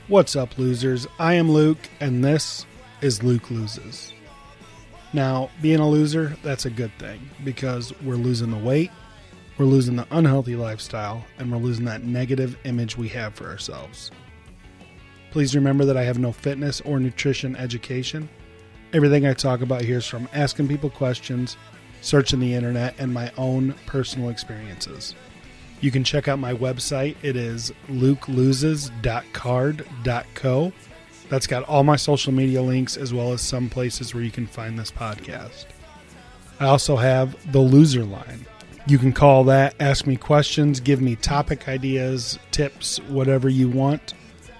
What's up, losers? I am Luke, and this is Luke Loses. Now, being a loser, that's a good thing because we're losing the weight, we're losing the unhealthy lifestyle, and we're losing that negative image we have for ourselves. Please remember that I have no fitness or nutrition education. Everything I talk about here is from asking people questions, searching the internet, and my own personal experiences. You can check out my website. It is lukeloses.card.co. That's got all my social media links as well as some places where you can find this podcast. I also have the loser line. You can call that, ask me questions, give me topic ideas, tips, whatever you want,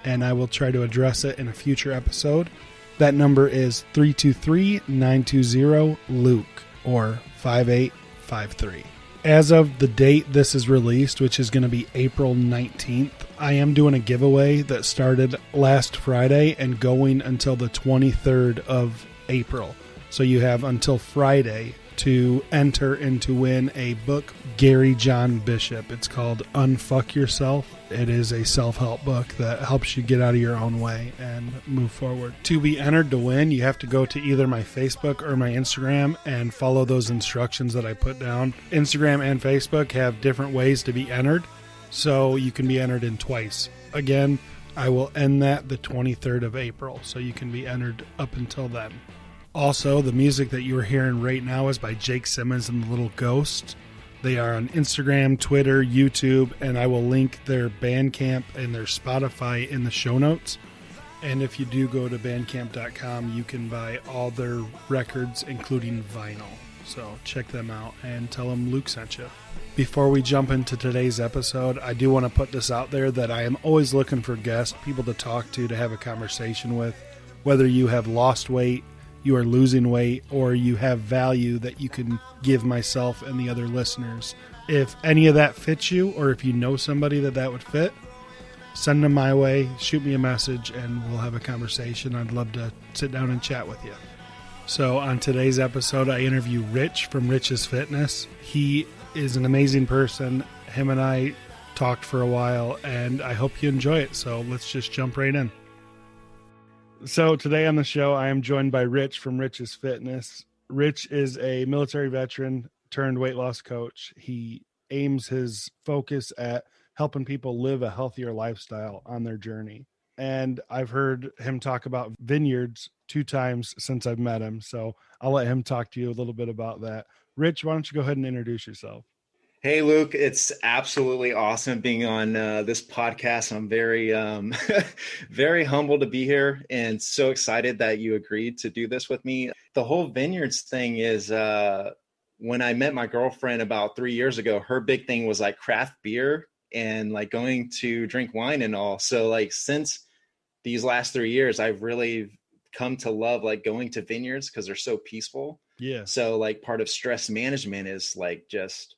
and I will try to address it in a future episode. That number is 323-920-LUKE or 5853. As of the date this is released, which is going to be April 19th, I am doing a giveaway that started last Friday and going until the 23rd of April. So you have until Friday to enter and to win a book, Gary John Bishop. It's called Unfuck Yourself. It is a self-help book that helps you get out of your own way and move forward. To be entered to win, you have to go to either my Facebook or my Instagram and follow those instructions that I put down. Instagram and Facebook have different ways to be entered, so you can be entered in twice. Again, I will end that the 23rd of April, so you can be entered up until then. Also, the music that you are hearing right now is by Jake Simmons and the Little Ghost. They are on Instagram, Twitter, YouTube, and I will link their Bandcamp and their Spotify in the show notes. And if you do go to bandcamp.com, you can buy all their records, including vinyl. So check them out and tell them Luke sent you. Before we jump into today's episode, I do want to put this out there that I am always looking for guests, people to talk to have a conversation with, whether you have lost weight, you are losing weight, or you have value that you can give myself and the other listeners. If any of that fits you, or if you know somebody that would fit, send them my way, shoot me a message, and we'll have a conversation. I'd love to sit down and chat with you. So on today's episode, I interview Rich from Rich's Fitness. He is an amazing person. Him and I talked for a while, and I hope you enjoy it. So let's just jump right in. So today on the show, I am joined by Rich from Rich's Fitness. Rich is a military veteran turned weight loss coach. He aims his focus at helping people live a healthier lifestyle on their journey. And I've heard him talk about vineyards 2 times since I've met him. So I'll let him talk to you a little bit about that. Rich, why don't you go ahead and introduce yourself? Hey, Luke, it's absolutely awesome being on this podcast. I'm very, very humbled to be here and so excited that you agreed to do this with me. The whole vineyards thing is when I met my girlfriend about 3 years ago, her big thing was like craft beer and like going to drink wine and all. So like since these last 3 years, I've really come to love like going to vineyards because they're so peaceful. Yeah. So like part of stress management is like just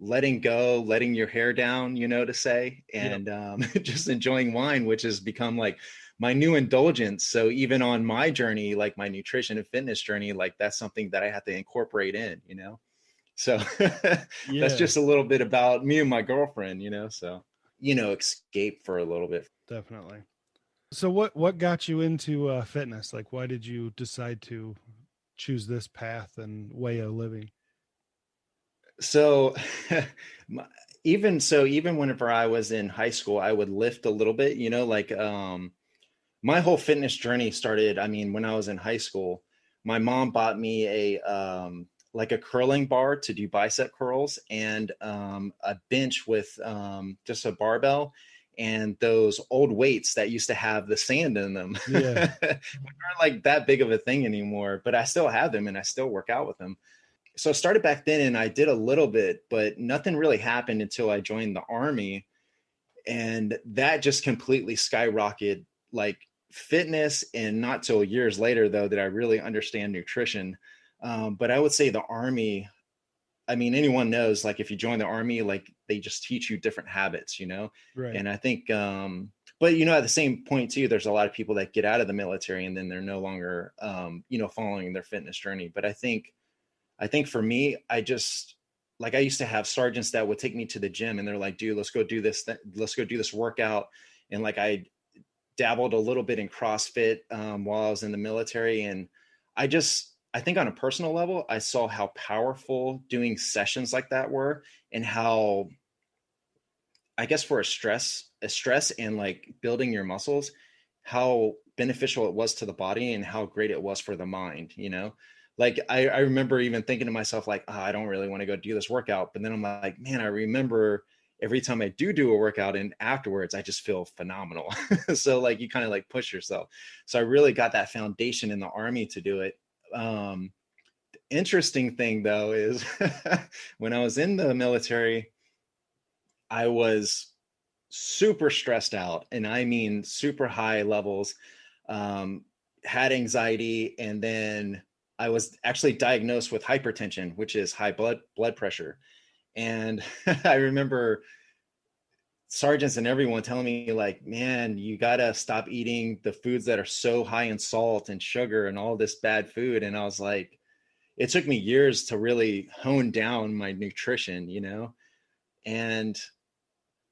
letting go, letting your hair down, to say, and just enjoying wine, which has become like my new indulgence. So even on my journey, like my nutrition and fitness journey, like that's something that I have to incorporate in, so that's just a little bit about me and my girlfriend, so, escape for a little bit. Definitely. So what got you into fitness? Like, why did you decide to choose this path and way of living? So even whenever I was in high school, I would lift a little bit, my whole fitness journey started. I mean, when I was in high school, my mom bought me like a curling bar to do bicep curls and a bench with just a barbell and those old weights that used to have the sand in them. Yeah. Which aren't like that big of a thing anymore, but I still have them and I still work out with them. So I started back then and I did a little bit, but nothing really happened until I joined the Army. And that just completely skyrocketed like fitness, and not till years later, though, that I really understand nutrition. But I would say the Army, I mean, anyone knows, like if you join the Army, like they just teach you different habits, Right. And I think, but, at the same point too, there's a lot of people that get out of the military and then they're no longer, following their fitness journey. But I think for me, I used to have sergeants that would take me to the gym and they're like, dude, let's go do this. Let's go do this workout. And like, I dabbled a little bit in CrossFit while I was in the military. And I think on a personal level, I saw how powerful doing sessions like that were, and how, I guess, for a stress and like building your muscles, how beneficial it was to the body and how great it was for the mind, you know? Like I remember even thinking to myself, like, oh, I don't really want to go do this workout. But then I'm like, man, I remember every time I do a workout and afterwards, I just feel phenomenal. So like you kind of like push yourself. So I really got that foundation in the Army to do it. Um, Interesting thing though is when I was in the military, I was super stressed out, and I mean super high levels, um, had anxiety, and then I was actually diagnosed with hypertension, which is high blood pressure. And I remember sergeants and everyone telling me like, man, you gotta stop eating the foods that are so high in salt and sugar and all this bad food. And I was like, it took me years to really hone down my nutrition, you know? And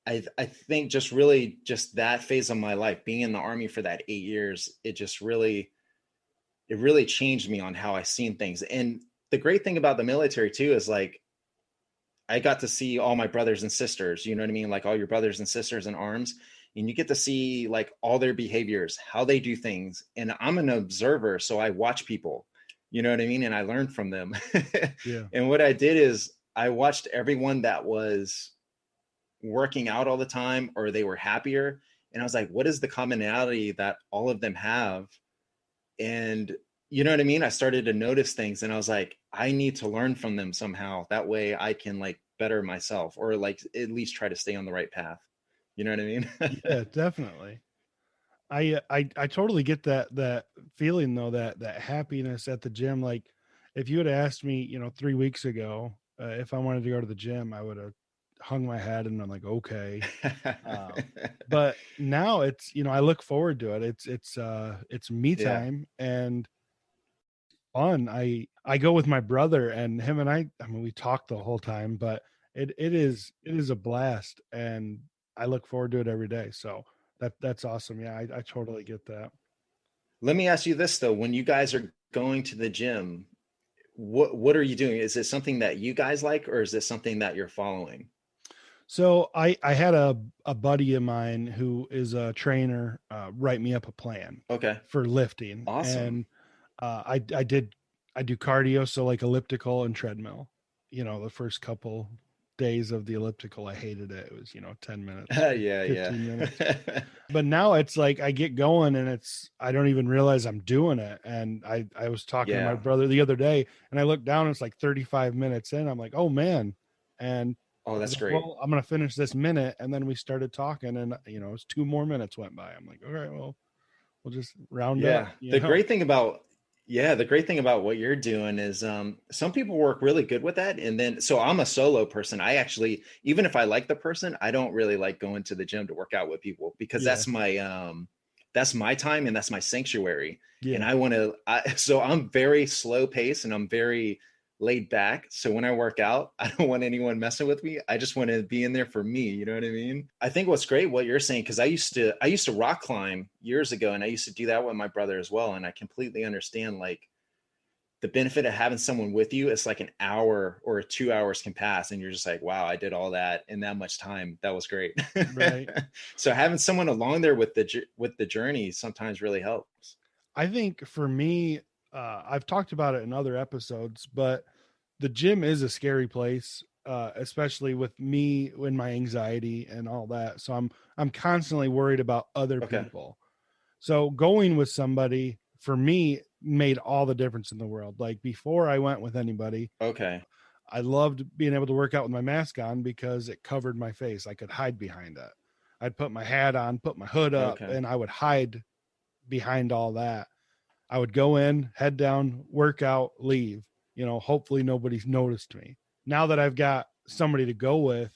I think just really just that phase of my life, being in the Army for that 8 years, it really changed me on how I seen things. And the great thing about the military too is like I got to see all my brothers and sisters, you know what I mean? Like all your brothers and sisters in arms, and you get to see like all their behaviors, how they do things. And I'm an observer, so I watch people, you know what I mean? And I learn from them. Yeah. And what I did is I watched everyone that was working out all the time or they were happier. And I was like, what is the commonality that all of them have? And you know what I mean? I started to notice things and I was like, I need to learn from them somehow. That way I can like better myself, or like at least try to stay on the right path. You know what I mean? Yeah, definitely. I totally get that feeling though, that happiness at the gym. Like if you had asked me, 3 weeks ago, if I wanted to go to the gym, I would have hung my head and I'm like, okay. But now it's, I look forward to it. It's me Yeah. time and fun. I go with my brother and him and I mean, we talk the whole time, but it is a blast and I look forward to it every day. So that's awesome. Yeah, I totally get that. Let me ask you this though. When you guys are going to the gym, what are you doing? Is it something that you guys like, or is this something that you're following? So I had a buddy of mine who is a trainer write me up a plan Okay. for lifting, Awesome. and I do cardio, so like elliptical and treadmill. The first couple days of the elliptical, I hated it. It was 10 minutes, Yeah, yeah. 15 minutes. But now it's like I get going and I don't even realize I'm doing it. And I was talking to my Yeah. brother the other day and I looked down and it's like 35 minutes in. I'm like, oh man. And Oh, I was that's like, great. well, I'm gonna finish this minute. And then we started talking and it's 2 more minutes went by. I'm like, all right, well, we'll just round up, Yeah. The great thing about what you're doing is some people work really good with that. And then so I'm a solo person. I actually, even if I like the person, I don't really like going to the gym to work out with people, because Yeah. that's my time and that's my sanctuary. And Yeah. so I'm very slow paced and I'm very laid back. So when I work out, I don't want anyone messing with me. I just want to be in there for me. You know what I mean? I think what's great what you're saying, because I used to rock climb years ago, and I used to do that with my brother as well. And I completely understand like the benefit of having someone with you. It's like an hour or 2 hours can pass, and you're just like, wow, I did all that in that much time. That was great. Right. So having someone along there with the journey sometimes really helps. I think for me, I've talked about it in other episodes, but the gym is a scary place, especially with me and my anxiety and all that. So I'm constantly worried about other Okay. people. So going with somebody for me made all the difference in the world. Like before I went with anybody, Okay. I loved being able to work out with my mask on because it covered my face. I could hide behind it. I'd put my hat on, put my hood up, Okay. and I would hide behind all that. I would go in, head down, work out, leave. Hopefully nobody's noticed me. Now that I've got somebody to go with,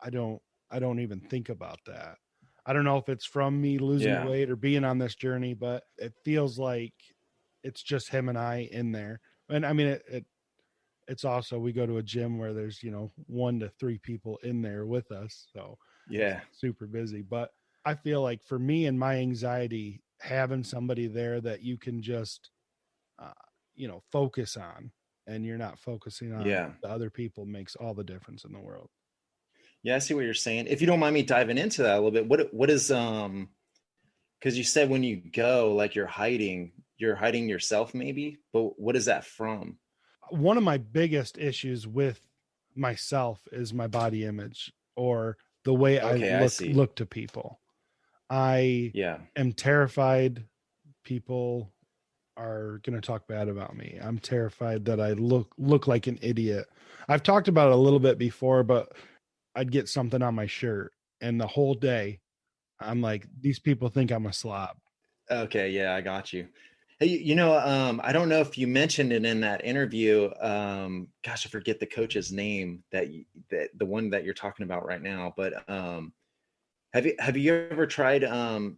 I don't I don't even think about that. I don't know if it's from me losing Yeah. weight or being on this journey, but it feels like it's just him and I in there. And I mean it's also we go to a gym where there's 1 to 3 people in there with us, so it's Yeah. super busy. But I feel like for me and my anxiety, having somebody there that you can just, uh, focus on, and you're not focusing on Yeah. the other people, makes all the difference in the world. Yeah, I see what you're saying. If you don't mind me diving into that a little bit, what is because you said when you go, like you're hiding yourself maybe, but what is that from? One of my biggest issues with myself is my body image, or the way I Okay, I see. look to people. I Yeah. am terrified people are going to talk bad about me. I'm terrified that I look like an idiot. I've talked about it a little bit before, but I'd get something on my shirt, and the whole day I'm like, these people think I'm a slob. Okay, yeah, I got you. Hey, I don't know if you mentioned it in that interview. Gosh, I forget the coach's name that the one that you're talking about right now. But have you ever tried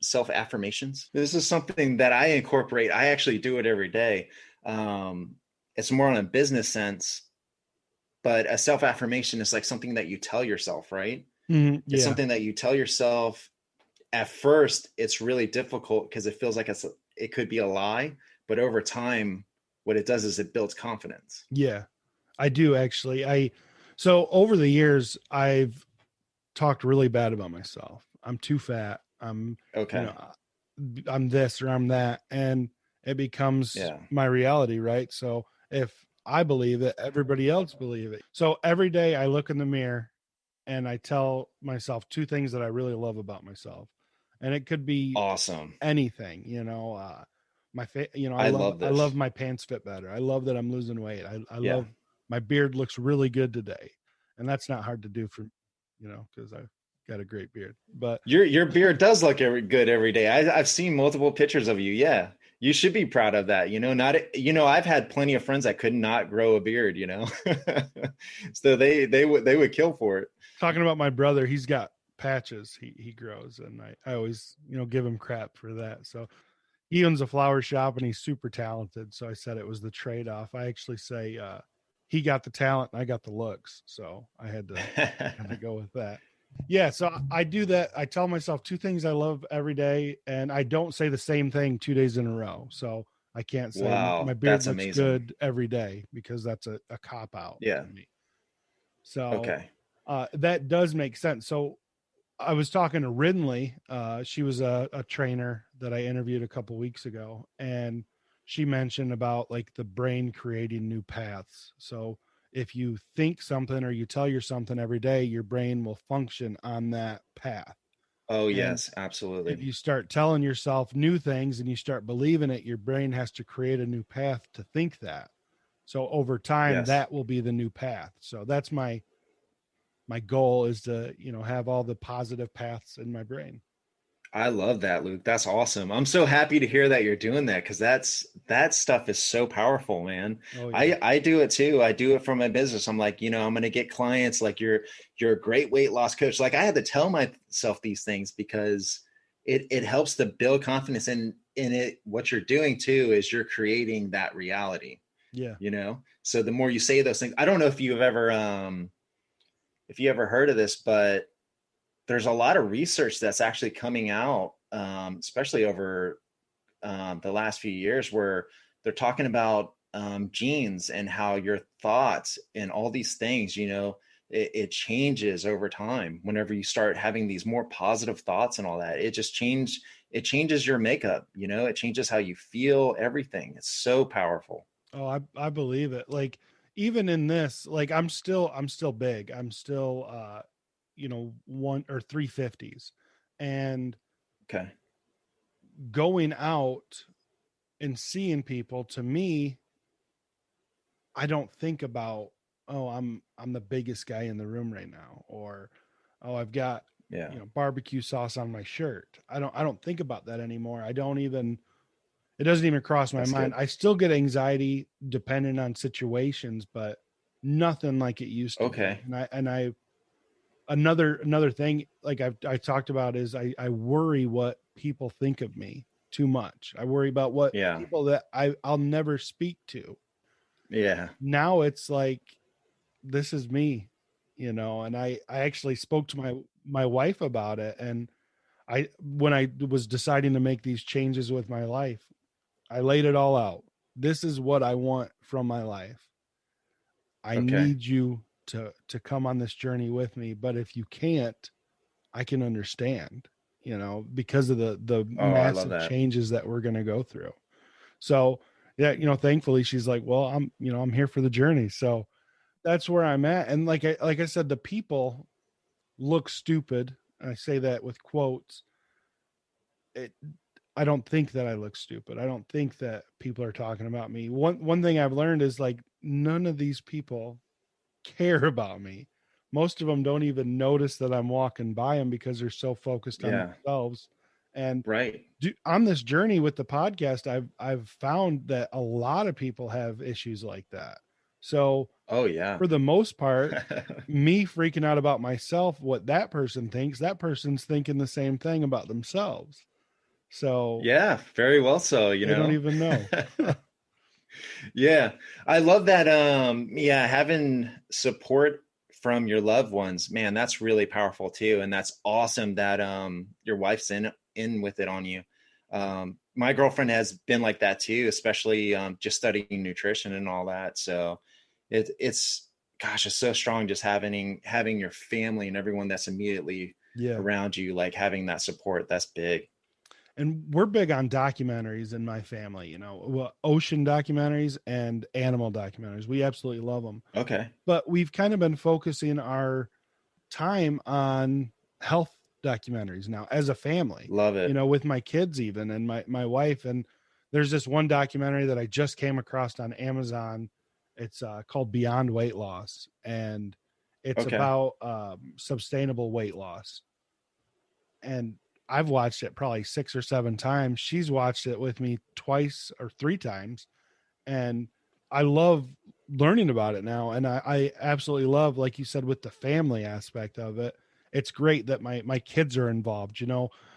self affirmations? This is something that I incorporate. I actually do it every day. Um, it's more on a business sense, but a self affirmation is like something that you tell yourself, right? It's Yeah. something that you tell yourself. At first it's really difficult because it feels like it could be a lie, but over time what it does is it builds confidence. Yeah. I do actually. So over the years, I've talked really bad about myself. I'm too fat. You Okay. know, I'm this or I'm that. And it becomes Yeah. my reality, right? So if I believe it, everybody else believe it. So every day I look in the mirror and I tell myself two things that I really love about myself. And it could be Awesome. anything, I love I love this. my pants fit better. I love that I'm losing weight. I Yeah. love my beard looks really good today. And that's not hard to do for, cause I've got a great beard, but Your beard does look good every day. I've seen multiple pictures of you. Yeah, you should be proud of that. Not I've had plenty of friends that could not grow a beard. So they would kill for it. talking about my brother, he's got patches he grows, and I always, give him crap for that. So he owns a flower shop and he's super talented. So I said it was the trade off. I actually say he got the talent and I got the looks. So I had to go with that. Yeah, so I do that. I tell myself two things I love every day, and I don't say the same thing 2 days in a row. So I can't say my Wow, beard that's looks amazing. good every day, because that's a cop out Yeah. to me. So Okay. that does make sense. So I was talking to Ridley. She was a trainer that I interviewed a couple weeks ago, and she mentioned about like the brain creating new paths. So if you think something or you tell your something every day, your brain will function on that path. Oh And yes, if absolutely. you start telling yourself new things and you start believing it, your brain has to create a new path to think that. So over time, Yes. that will be the new path. So that's my goal, is to, have all the positive paths in my brain. I love that, Luke. That's awesome. I'm so happy to hear that you're doing that because that stuff is so powerful, man. Oh yeah. I do it too. I do it for my business. I'm like, I'm gonna get clients like you're a great weight loss coach. Like I had to tell myself these things because it helps to build confidence in it. What you're doing too is you're creating that reality, Yeah. So the more you say those things, I don't know if you ever heard of this, but there's a lot of research that's actually coming out, especially over the last few years, where they're talking about genes and how your thoughts and all these things, it changes over time. Whenever you start having these more positive thoughts and all that, it changes your makeup. It changes how you feel. Everything. It's so powerful. Oh, I believe it. Like even in this, like I'm still big. I'm still one or 350s, and Okay. going out and seeing people, to me, I don't think about, oh, I'm the biggest guy in the room right now, or oh, I've got, Yeah. barbecue sauce on my shirt. I don't think about that anymore. I don't even It doesn't even cross my That's mind. good. I still get anxiety depending on situations, but nothing like it used to be. Okay. And I another thing, like I talked about, is I worry what people think of me too much. I worry about what Yeah. people that I'll never speak to. Yeah. Now it's like, this is me, and I actually spoke to my wife about it, and when I was deciding to make these changes with my life, I laid it all out. This is what I want from my life. I Okay. need you to come on this journey with me, but if you can't, I can understand, because of the Oh, I love massive that. changes that we're going to go through. So, yeah, thankfully she's like, well, I'm here for the journey. So that's where I'm at. And like I said, the people look stupid. I say that with quotes. It, I don't think that I look stupid. I don't think that people are talking about me. One thing I've learned is like none of these people care about me. Most of them don't even notice that I'm walking by them because they're so focused on Yeah. themselves. And Right. on this journey with the podcast, I've found that a lot of people have issues like that. So Oh yeah. for the most part, me freaking out about myself, what that person thinks, that person's thinking the same thing about themselves. So Yeah, very well so, they don't even know. Yeah. I love that yeah, having support from your loved ones, man, that's really powerful too. And that's awesome that your wife's in with it on you. My girlfriend has been like that too, especially just studying nutrition and all that. So it's gosh, it's so strong just having your family and everyone that's immediately Yeah. around you, like having that support. That's big. And we're big on documentaries in my family, ocean documentaries and animal documentaries. We absolutely love them. Okay. But we've kind of been focusing our time on health documentaries now as a family, Love it. with my kids even and my wife. And there's this one documentary that I just came across on Amazon. It's called Beyond Weight Loss, and it's Okay. about sustainable weight loss. And I've watched it probably 6 or 7 times. She's watched it with me twice or 3 times. And I love learning about it now. And I absolutely love, like you said, with the family aspect of it. It's great that my kids are involved.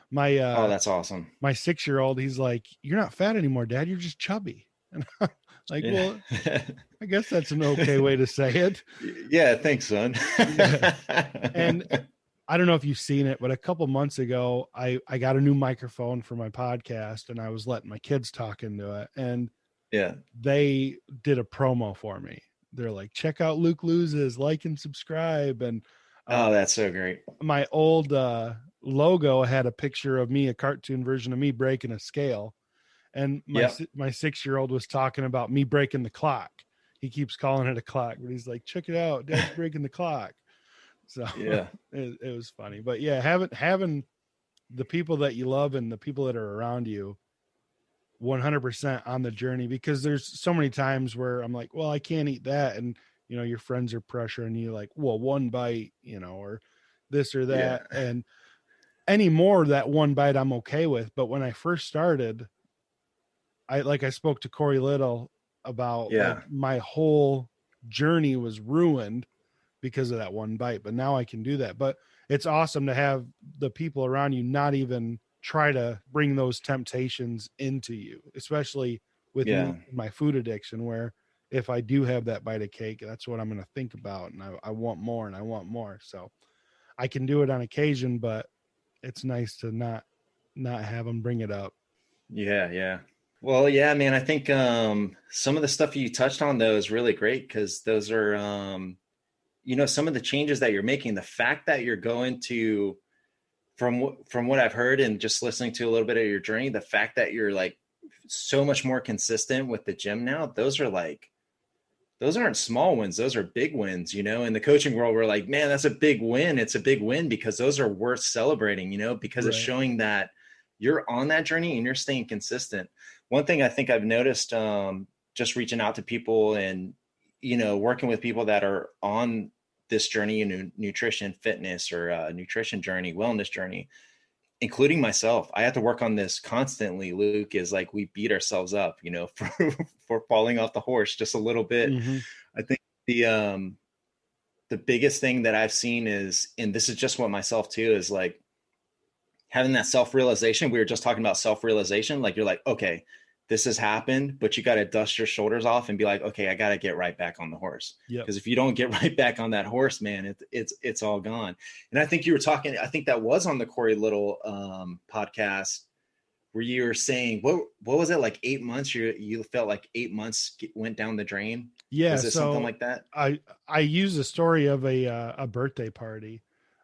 My Oh, that's awesome. my 6-year-old, he's like, "You're not fat anymore, Dad. You're just chubby." And I'm like, Yeah. well, I guess that's an okay way to say it. Yeah, thanks, son. Yeah. And I don't know if you've seen it, but a couple months ago, I got a new microphone for my podcast and I was letting my kids talk into it. And Yeah. they did a promo for me. They're like, check out Luke Loses, like and subscribe. And Oh, that's so great. my old logo had a picture of me, a cartoon version of me breaking a scale. And Yep. my 6-year-old was talking about me breaking the clock. He keeps calling it a clock, but he's like, check it out, Dad's breaking the clock. So Yeah. it was funny. But yeah, having the people that you love and the people that are around you 100% on the journey, because there's so many times where I'm like, well, I can't eat that. And, your friends are pressuring you like, well, one bite, or this or Yeah. that. And anymore, that one bite I'm okay with. But when I first started, I spoke to Corey Little about like Yeah. my whole journey was ruined because of that one bite, but now I can do that. But it's awesome to have the people around you not even try to bring those temptations into you, especially with Yeah. me, my food addiction, where if I do have that bite of cake, that's what I'm going to think about. And I want more and I want more. So I can do it on occasion, but it's nice to not have them bring it up. Yeah. Yeah. Well, yeah, man, I think some of the stuff you touched on though is really great because those are some of the changes that you're making, the fact that you're going to from what I've heard and just listening to a little bit of your journey, the fact that you're like so much more consistent with the gym now, those aren't small wins. Those are big wins, in the coaching world. We're like, man, that's a big win. It's a big win because those are worth celebrating, because it's Right. showing that you're on that journey and you're staying consistent. One thing I think I've noticed, just reaching out to people and, working with people that are on this journey in nutrition, fitness, or nutrition journey, wellness journey, including myself. I have to work on this constantly, Luke, is like we beat ourselves up, for falling off the horse just a little bit. Mm-hmm. I think the biggest thing that I've seen is, and this is just what myself too, is like having that self-realization. We were just talking about self-realization. Like you're like, okay, this has happened, but you got to dust your shoulders off and be like, okay, I got to get right back on the horse. Yep. Because if you don't get right back on that horse, man, it's all gone. And I think you were talking, I think that was on the Corey Little podcast, where you were saying, what was it, like 8 months? You felt like 8 months went down the drain. Yeah. Was it So something like that? I used a story of a birthday party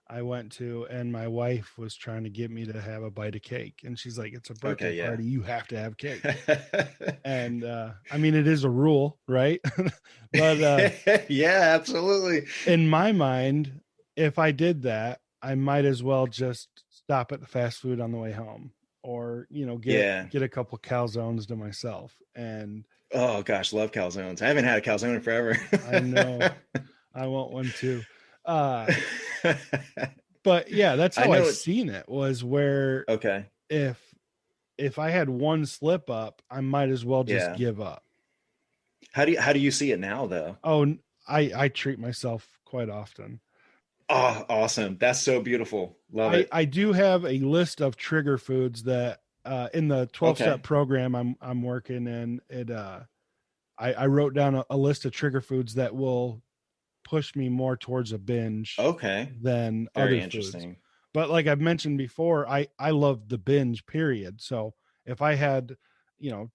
I went to, and my wife was trying to get me to have a bite of cake, and she's like, "It's a birthday Okay, yeah. party. You have to have cake." And I mean, it is a rule, right? But Yeah, absolutely. in my mind, if I did that, I might as well just stop at the fast food on the way home, or Yeah. get a couple calzones to myself. And Oh gosh, love calzones. I haven't had a calzone in forever. I know I want one too. Uh, but yeah, that's I how I know. seen it, was where Okay. if I had one slip up, I might as well just Yeah. give up. How do you see it now though? Oh, I treat myself quite often. Oh, awesome. That's so beautiful. Love I it. I do have a list of trigger foods that in the 12-step Okay. program I'm working in. I wrote down a list of trigger foods that will push me more towards a binge Okay. than Very other foods. interesting. But like I've mentioned before, I love the binge period. So if I had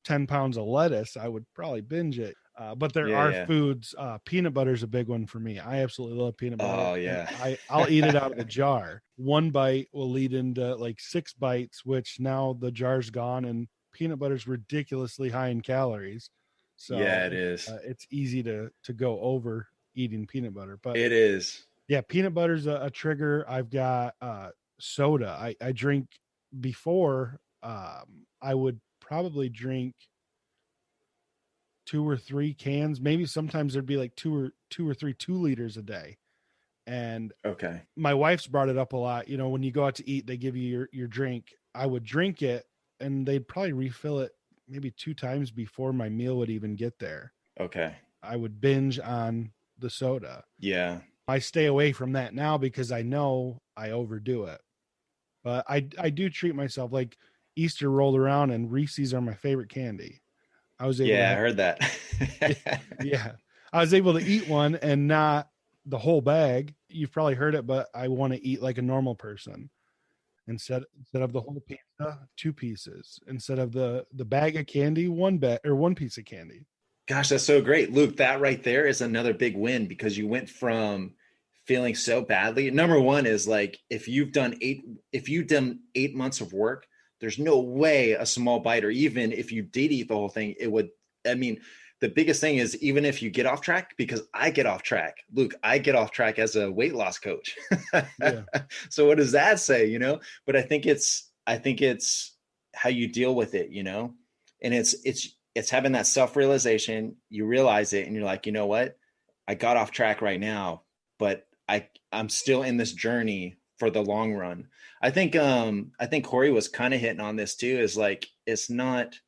10 pounds of lettuce, I would probably binge it. But there Yeah, are yeah. foods. Peanut butter is a big one for me. I absolutely love peanut butter, Oh and yeah. I'll eat it out of the jar. One bite will lead into like 6 bites, which now the jar's gone, and peanut butter is ridiculously high in calories. So Yeah, it is. it's easy to go over eating peanut butter. But It is. yeah, peanut butter's a trigger. I've got soda. I drink before. I would probably drink 2 or 3 cans. Maybe sometimes there'd be like two or three 2 liters a day. And Okay. my wife's brought it up a lot. When you go out to eat, they give you your drink. I would drink it, and they'd probably refill it maybe 2 times before my meal would even get there. Okay. I would binge on the soda. Yeah. I stay away from that now because I know I overdo it. But I do treat myself. Like Easter rolled around and Reese's are my favorite candy. I was able to Yeah, I have, heard that. yeah, I was able to eat one and not the whole bag. You've probably heard it, but I want to eat like a normal person. Instead of the whole pizza, 2 pieces. Instead of the bag of candy, one piece of candy. Gosh, that's so great. Luke, that right there is another big win because you went from feeling so badly. Number one is like if you've done 8 months of work, there's no way a small bite, or even if you did eat the whole thing, it would, I mean, the biggest thing is even if you get off track, because I get off track. Luke, I get off track as a weight loss coach. Yeah. So what does that say? But I think it's how you deal with it. And it's having that self-realization. You realize it and you're like, you know what? I got off track right now, but I'm still in this journey for the long run. I think Corey was kind of hitting on this too, is like, it's not,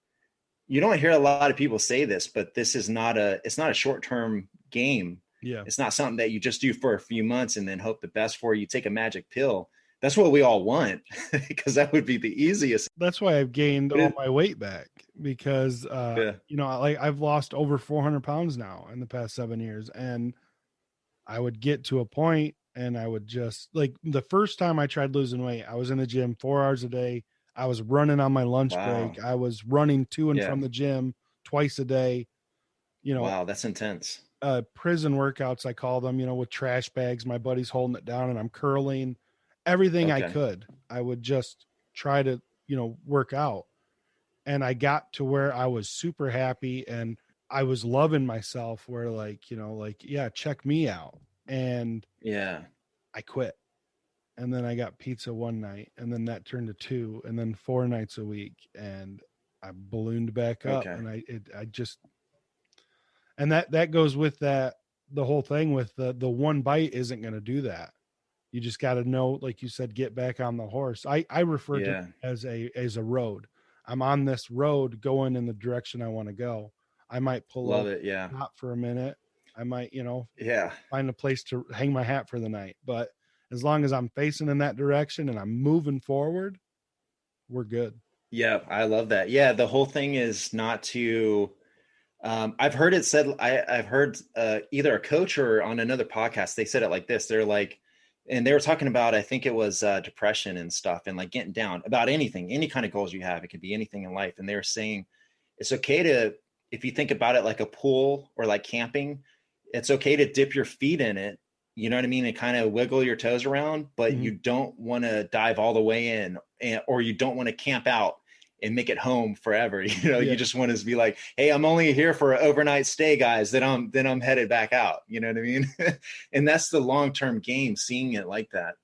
you don't hear a lot of people say this, but it's not a short-term game. Yeah. It's not something that you just do for a few months and then hope the best for you. Take a magic pill. That's what we all want because that would be the easiest. That's why I've gained But all my weight back, because yeah. like I've lost over 400 pounds now in the past 7 years. And I would get to a point and I would just, like, the first time I tried losing weight, I was in the gym 4 hours a day. I was running on my lunch Wow. break. I was running to and Yeah. from the gym twice a day, you know, Wow. That's intense. prison workouts, I call them, with trash bags. My buddy's holding it down and I'm curling everything I Okay. could. I would just try to, work out. And I got to where I was super happy and I was loving myself, where yeah, check me out. And Yeah. I quit. And then I got pizza one night, and then that turned to 2, and then 4 nights a week. And I ballooned back up, Okay. and I just, and that goes with that, the whole thing with the one bite isn't going to do that. You just got to know, like you said, get back on the horse. I refer to it Yeah. as a road. I'm on this road going in the direction I want to go. I might pull Love over, it. Yeah. stop for a minute. I might, Yeah. find a place to hang my hat for the night. But as long as I'm facing in that direction and I'm moving forward, we're good. Yeah, I love that. Yeah, the whole thing is not to. I've heard it said. I've heard either a coach or on another podcast they said it like this. They're like, and they were talking about, I think it was depression and stuff, and like getting down about anything, any kind of goals you have. It could be anything in life, and they were saying it's okay to, if you think about it like a pool or like camping, it's okay to dip your feet in it. You know what I mean? And kind of wiggle your toes around, but Hmm. you don't want to dive all the way in, or you don't want to camp out and make it home forever. You know, you Yeah. just want to be like, hey, I'm only here for an overnight stay, guys. Then I'm headed back out. You know what I mean? And that's the long term game. Seeing it like that,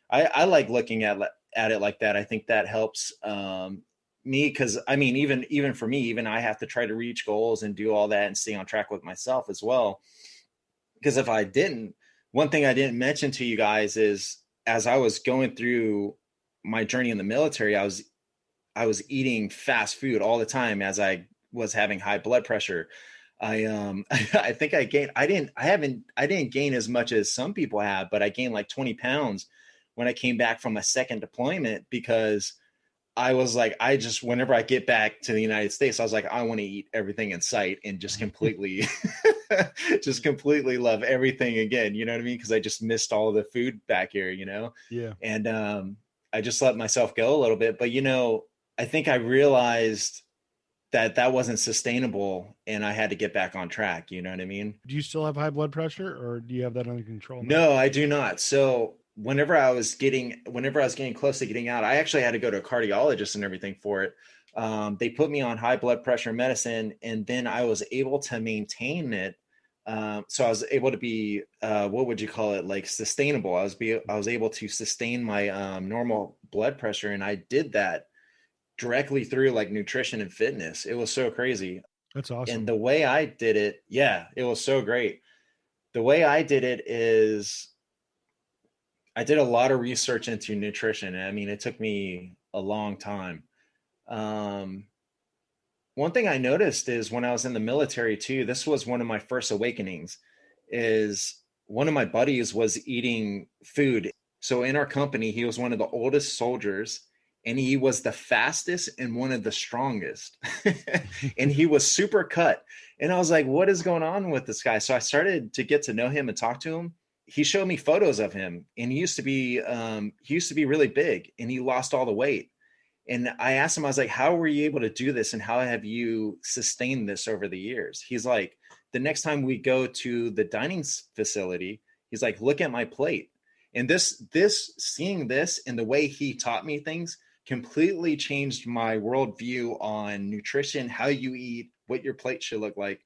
I like looking at it like that. I think that helps me, because I mean, even for me, even I have to try to reach goals and do all that and stay on track with myself as well. Because if I didn't, one thing I didn't mention to you guys is, as I was going through my journey in the military, I was eating fast food all the time as I was having high blood pressure. I think I didn't gain as much as some people have, but I gained like 20 pounds when I came back from a second deployment, because I was like, I just, whenever I get back to the United States, I was like, I want to eat everything in sight and just completely, just completely love everything again. You know what I mean? Because I just missed all of the food back here, Yeah. and I just let myself go a little bit. But, I think I realized that that wasn't sustainable and I had to get back on track. You know what I mean? Do you still have high blood pressure, or do you have that under control now? No, I do not. So whenever I was getting close to getting out, I actually had to go to a cardiologist and everything for it. They put me on high blood pressure medicine, and then I was able to maintain it. So I was able to be, what would you call it, like sustainable. I was able to sustain my normal blood pressure, and I did that directly through like nutrition and fitness. It was so crazy. That's And awesome. the way I did it, yeah, it was so great. The way I did it is I did a lot of research into nutrition. I mean, it took me a long time. Um, One thing I noticed is when I was in the military too, this was one of my first awakenings, is one of my buddies was eating food. So in our company, he was one of the oldest soldiers, and he was the fastest and one of the strongest. And he was super cut. And I was like, what is going on with this guy? So I started to get to know him and talk to him. He showed me photos of him, and he used to be really big, and he lost all the weight. And I asked him, I was like, how were you able to do this? And how have you sustained this over the years? He's like, the next time we go to the dining facility, he's like, look at my plate. And seeing this and the way he taught me things completely changed my worldview on nutrition, how you eat, what your plate should look like.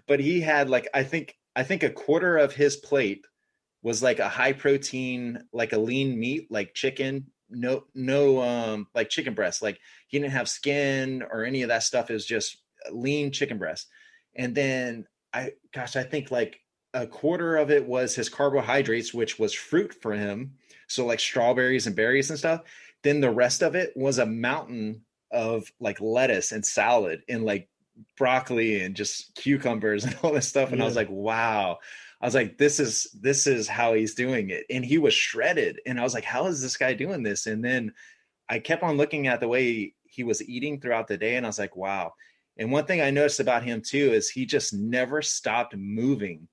But he had like, I think a quarter of his plate was like a high protein, like a lean meat, like chicken, no like chicken breast. Like he didn't have skin or any of that stuff. It was just lean chicken breast. And then I think like a quarter of it was his carbohydrates, which was fruit for him. So like strawberries and berries and stuff. Then the rest of it was a mountain of like lettuce and salad and like broccoli and just cucumbers and all this stuff. And I was Yeah. like, wow. I was like, this is how he's doing it. And he was shredded. And I was like, how is this guy doing this? And then I kept on looking at the way he was eating throughout the day. And I was like, wow. And one thing I noticed about him too is he just never stopped moving.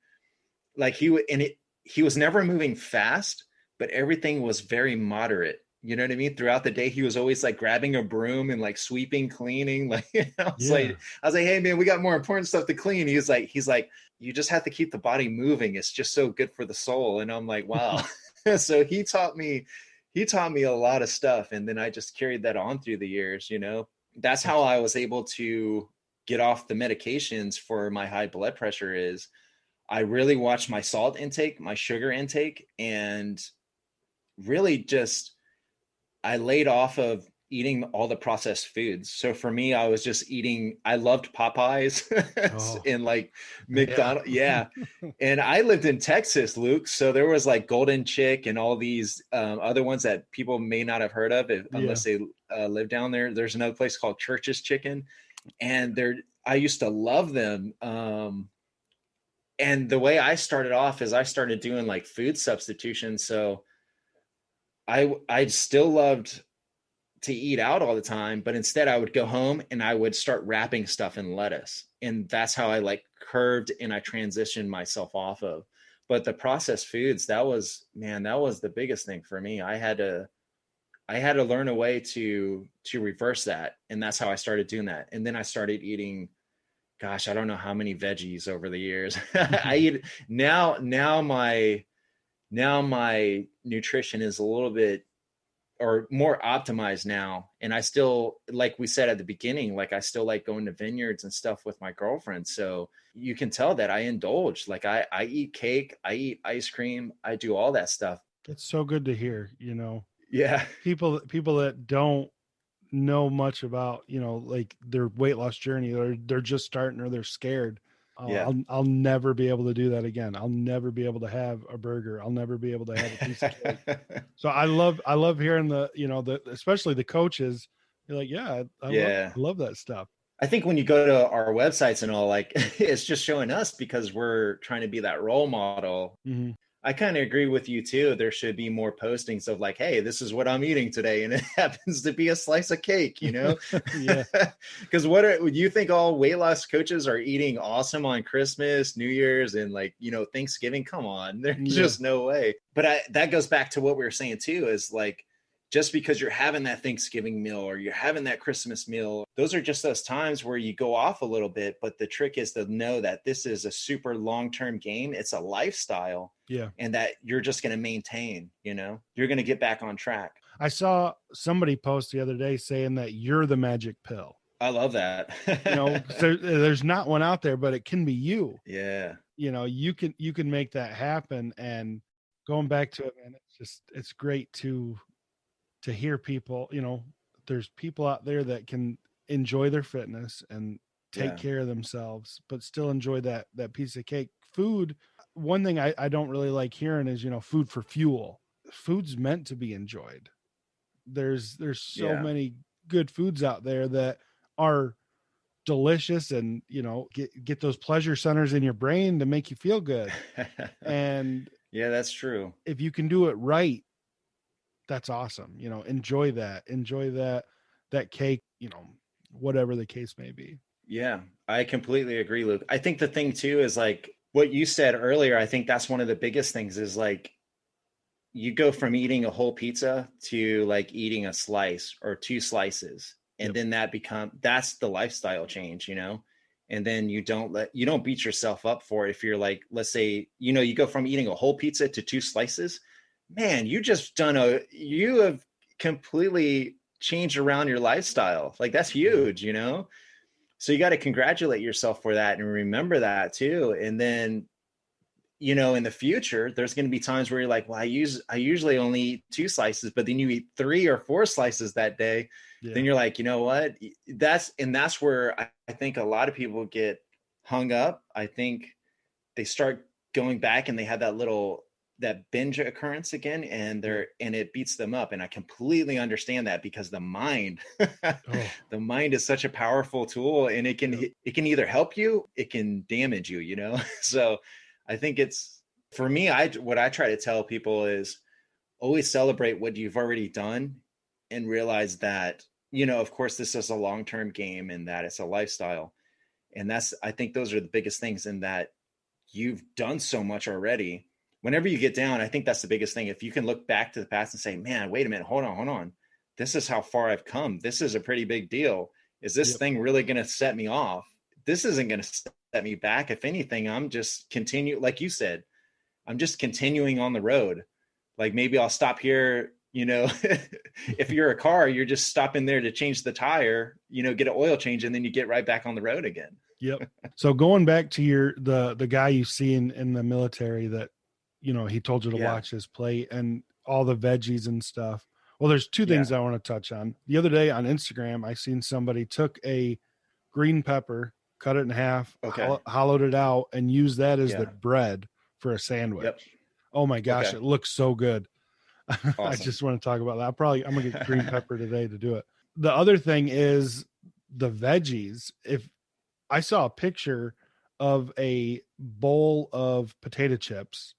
Like he was never moving fast, but everything was very moderate. You know what I mean? Throughout the day, he was always like grabbing a broom and like sweeping, cleaning. Like Yeah. I was like, hey man, we got more important stuff to clean. He's like, you just have to keep the body moving. It's just so good for the soul. And I'm like, wow. So he taught me a lot of stuff. And then I just carried that on through the years. That's how That's I was able to get off the medications for my high blood pressure. Is I really watched my salt intake, my sugar intake, and really just I laid off of eating all the processed foods. So for me, I was just eating, I loved Popeyes oh and like yeah. McDonald's. Yeah. And I lived in Texas, Luke. So there was like Golden Chick and all these other ones that people may not have heard of Yeah. unless they live down there. There's another place called Church's Chicken, and I used to love them. And the way I started off is I started doing like food substitution. So I still loved to eat out all the time, but instead I would go home and I would start wrapping stuff in lettuce. And that's how I like curved and I transitioned myself off of. But the processed foods, that was, man, that was the biggest thing for me. I had to learn a way to reverse that. And that's how I started doing that. And then I started eating, gosh, I don't know how many veggies over the years. I eat now my nutrition is a little bit or more optimized now. And I still, like we said at the beginning, like I still like going to vineyards and stuff with my girlfriend. So you can tell that I indulge. Like I eat cake, I eat ice cream, I do all that stuff. It's so good to hear, Yeah. people that don't know much about, like their weight loss journey, or they're just starting, or they're scared. Oh, Yeah. I'll never be able to do that again. I'll never be able to have a burger. I'll never be able to have a piece of cake. So I love hearing especially the coaches. You're like, yeah, Yeah. I love that stuff. I think when you go to our websites and all, like it's just showing us because we're trying to be that role model. Mm-hmm. I kind of agree with you too. There should be more postings of like, hey, this is what I'm eating today. And it happens to be a slice of cake, Yeah. Because you think all weight loss coaches are eating awesome on Christmas, New Year's, and like, Thanksgiving? Come on. There's just no way. But that goes back to what we were saying too, is like, just because you're having that Thanksgiving meal or you're having that Christmas meal, those are just those times where you go off a little bit. But the trick is to know that this is a super long-term game. It's a lifestyle. Yeah. And that you're just going to maintain, you're going to get back on track. I saw somebody post the other day saying that you're the magic pill. I love that. There's not one out there, but it can be you. Yeah. You can make that happen. And going back to it, man, it's great to hear people, there's people out there that can enjoy their fitness and take care of themselves, but still enjoy that piece of cake. Food, one thing I don't really like hearing is, food for fuel. Food's meant to be enjoyed. There's so many good foods out there that are delicious and, get those pleasure centers in your brain to make you feel good. And yeah, that's true. If you can do it right, that's awesome. Enjoy that cake, whatever the case may be. Yeah, I completely agree, Luke. I think the thing too is like what you said earlier. I think that's one of the biggest things is like you go from eating a whole pizza to like eating a slice or two slices. And then that's the lifestyle change, and then you don't beat yourself up for it. If you're like, let's say, you go from eating a whole pizza to two slices, man, you have completely changed around your lifestyle. Like that's huge, So you got to congratulate yourself for that and remember that too. And then, in the future, there's going to be times where you're like, well, I usually only eat two slices, but then you eat 3 or 4 slices that day. Yeah. Then you're like, you know what? That's where I think a lot of people get hung up. I think they start going back and they have that binge occurrence again, and it beats them up. And I completely understand that because the mind, the mind is such a powerful tool, and it can either help you, it can damage you, So I think for me, what I try to tell people is always celebrate what you've already done and realize that, of course, this is a long-term game and that it's a lifestyle. And I think those are the biggest things, in that you've done so much already. Whenever you get down, I think that's the biggest thing. If you can look back to the past and say, man, wait a minute, hold on. This is how far I've come. This is a pretty big deal. Is this thing really going to set me off? This isn't going to set me back. If anything, I'm just like you said, I'm just continuing on the road. Like maybe I'll stop here, if you're a car, you're just stopping there to change the tire, get an oil change, and then you get right back on the road again. Yep. So going back to the guy you see in the military that, he told you to watch his plate and all the veggies and stuff. Well, there's 2 things I want to touch on. The other day on Instagram, I seen somebody took a green pepper, cut it in half, hollowed it out, and used that as the bread for a sandwich. Yep. Oh my gosh, it looks so good. Awesome. I just want to talk about that. I'm gonna get green pepper today to do it. The other thing is the veggies. If I saw a picture of a bowl of potato chips,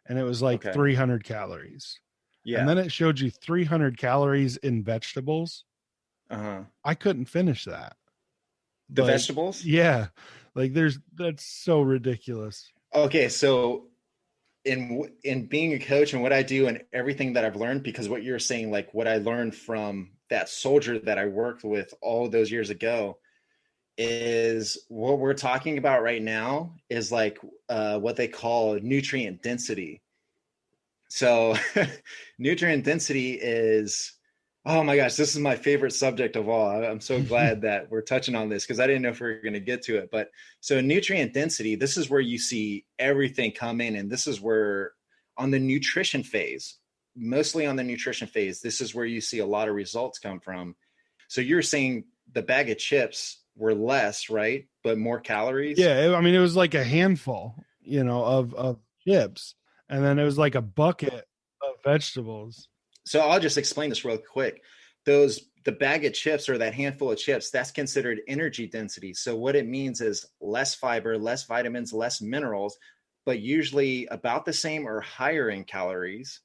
and it was like 300 calories. and Yeah. then it showed you 300 calories in vegetables. Uh-huh. I couldn't finish that. The Like, vegetables? yeah, like that's so ridiculous. Okay, so in being a coach and what I do and everything that I've learned, because what you're saying, like what I learned from that soldier that I worked with all those years ago, is what we're talking about right now is like what they call nutrient density. So nutrient density is, oh my gosh, this is my favorite subject of all. I'm so glad that we're touching on this because I didn't know if we were going to get to it. But so nutrient density, this is where you see everything come in. And this is where on the nutrition phase, mostly on the nutrition phase, this is where you see a lot of results come from. So you're saying the bag of chips were less, right? But more calories. Yeah, I mean, it was like a handful, of chips, and then it was like a bucket of vegetables. So I'll just explain this real quick. The bag of chips or that handful of chips, that's considered energy density. So what it means is less fiber, less vitamins, less minerals, but usually about the same or higher in calories.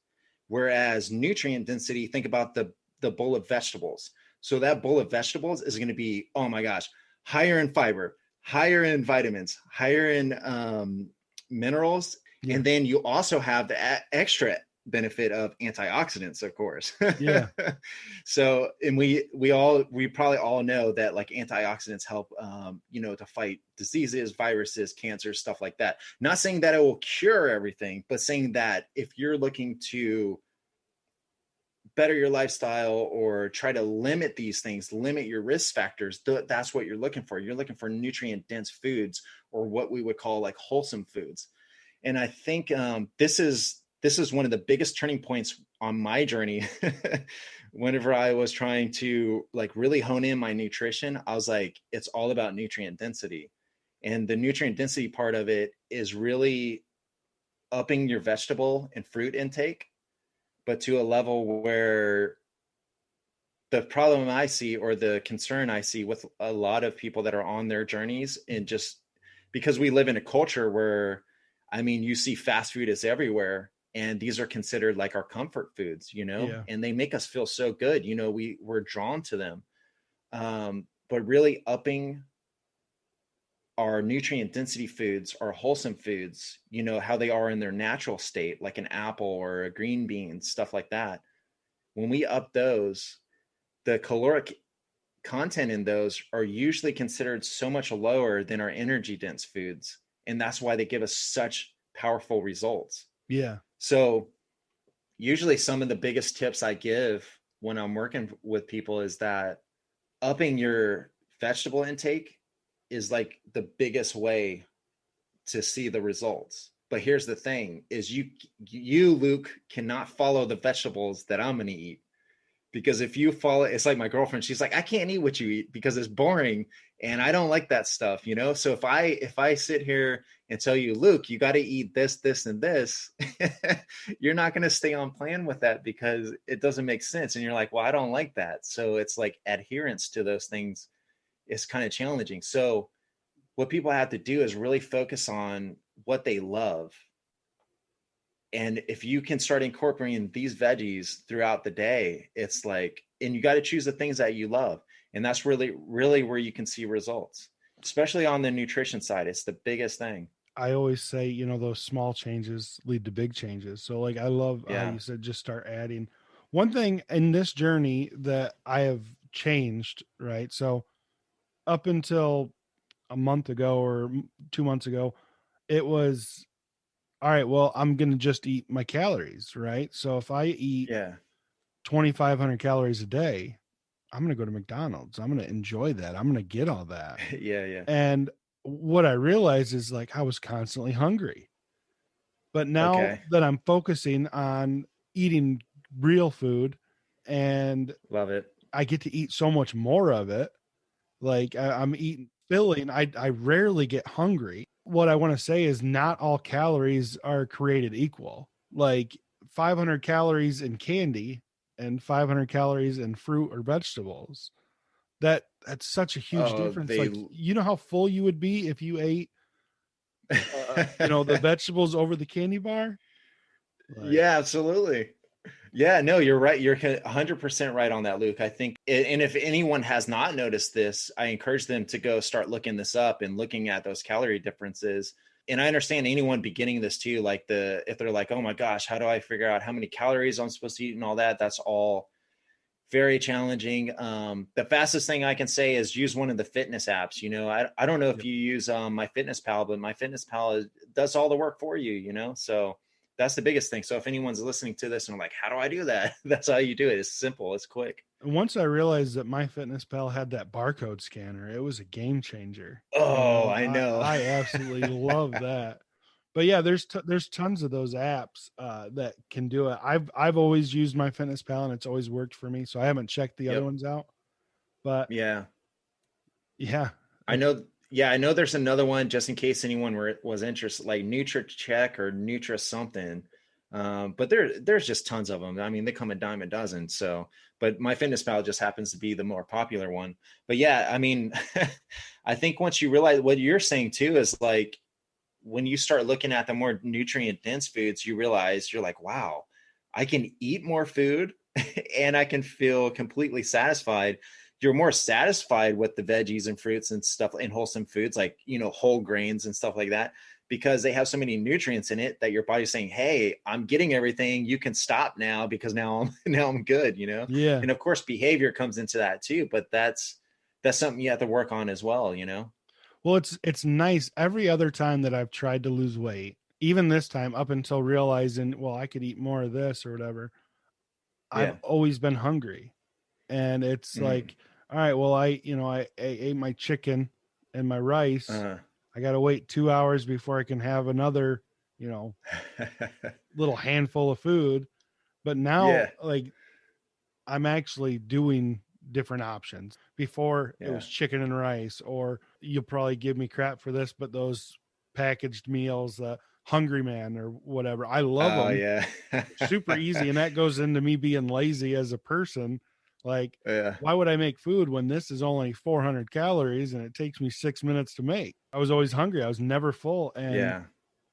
Whereas nutrient density, think about the bowl of vegetables. So that bowl of vegetables is going to be, oh my gosh, higher in fiber, higher in vitamins, higher in minerals. Yeah, And then you also have the extra benefit of antioxidants, of course. yeah, So, and we probably all know that like antioxidants help, to fight diseases, viruses, cancer, stuff like that. Not saying that it will cure everything, but saying that if you're looking to better your lifestyle or try to limit these things, limit your risk factors, that's what you're looking for. You're looking for nutrient dense foods, or what we would call like wholesome foods. And I think this is one of the biggest turning points on my journey. Whenever I was trying to like really hone in my nutrition, I was like, it's all about nutrient density. And the nutrient density part of it is really upping your vegetable and fruit intake, but to a level where the problem I see, or the concern I see with a lot of people that are on their journeys, and just because we live in a culture where, I mean, you see fast food is everywhere, and these are considered like our comfort foods, yeah, and they make us feel so good. We're drawn to them. But really upping our nutrient density foods, our wholesome foods, how they are in their natural state, like an apple or a green bean, stuff like that. When we up those, the caloric content in those are usually considered so much lower than our energy dense foods. And that's why they give us such powerful results. yeah, So, usually, some of the biggest tips I give when I'm working with people is that upping your vegetable intake is like the biggest way to see the results. But here's the thing is you Luke cannot follow the vegetables that I'm going to eat, because if you follow, it's like my girlfriend, she's like, I can't eat what you eat because it's boring and I don't like that stuff. So if I sit here and tell you, Luke, you got to eat this and this, you're not going to stay on plan with that because it doesn't make sense, and you're like, well, I don't like that. So it's like adherence to those things is kind of challenging. So what people have to do is really focus on what they love. And if you can start incorporating these veggies throughout the day, it's like, and you got to choose the things that you love. And that's really, really where you can see results, especially on the nutrition side. It's the biggest thing. I always say, those small changes lead to big changes. So, like, I love how Yeah. you said just start adding. One thing in this journey that I have changed, right? So, up until a month ago or 2 months ago, it was all right. Well, I'm going to just eat my calories, right? So, if I eat Yeah. 2,500 calories a day, I'm going to go to McDonald's. I'm going to enjoy that. I'm going to get all that. Yeah. Yeah. And what I realized is like I was constantly hungry. But now Okay. that I'm focusing on eating real food and Love it. I get to eat so much more of it, like I'm eating filling, I rarely get hungry. What I want to say is not all calories are created equal. Like 500 calories in candy and 500 calories in fruit or vegetables. That's such a huge Oh, difference. Like, how full you would be if you ate the vegetables over the candy bar? Like, yeah, absolutely. Yeah, no, you're right. You're 100% right on that, Luke. I think, and if anyone has not noticed this, I encourage them to go start looking this up and looking at those calorie differences. And I understand anyone beginning this too, like if they're like, oh my gosh, how do I figure out how many calories I'm supposed to eat and all that? That's all very challenging. The fastest thing I can say is use one of the fitness apps. I don't know if Yep. you use MyFitnessPal, but MyFitnessPal does all the work for you. So that's the biggest thing. So if anyone's listening to this and like, how do I do that? That's how you do it. It's simple. It's quick. And once I realized that MyFitnessPal had that barcode scanner, it was a game changer. Oh, I I, know. I absolutely love that. But yeah, there's tons of those apps that can do it. I've always used MyFitnessPal and it's always worked for me. So I haven't checked the other Yep. ones out. But Yeah. yeah, I know. Yeah, I know there's another one just in case anyone was interested, like NutriCheck or Nutra something. But there's just tons of them. I mean, they come a dime a dozen. So, but MyFitnessPal just happens to be the more popular one. But yeah, I mean, I think once you realize what you're saying too is like when you start looking at the more nutrient dense foods, you realize you're like, wow, I can eat more food and I can feel completely satisfied. You're more satisfied with the veggies and fruits and stuff and wholesome foods like, whole grains and stuff like that, because they have so many nutrients in it that your body's saying, hey, I'm getting everything. You can stop now because now I'm good. yeah. And of course, behavior comes into that too, but that's something you have to work on as well. Well, it's nice. Every other time that I've tried to lose weight, even this time, up until realizing, well, I could eat more of this or whatever, I've Yeah. always been hungry. And it's Mm. like, all right, well, I ate my chicken and my rice. Uh, I got to wait 2 hours before I can have another, you know, little handful of food. But now, yeah. like, I'm actually doing different options. Before it Yeah. was chicken and rice, or you'll probably give me crap for this, but those packaged meals, Hungry Man or whatever, I love Oh them. yeah. Super easy. And that goes into me being lazy as a person. Like, Yeah. why would I make food when this is only 400 calories and it takes me 6 minutes to make? I was always hungry. I was never full. And Yeah.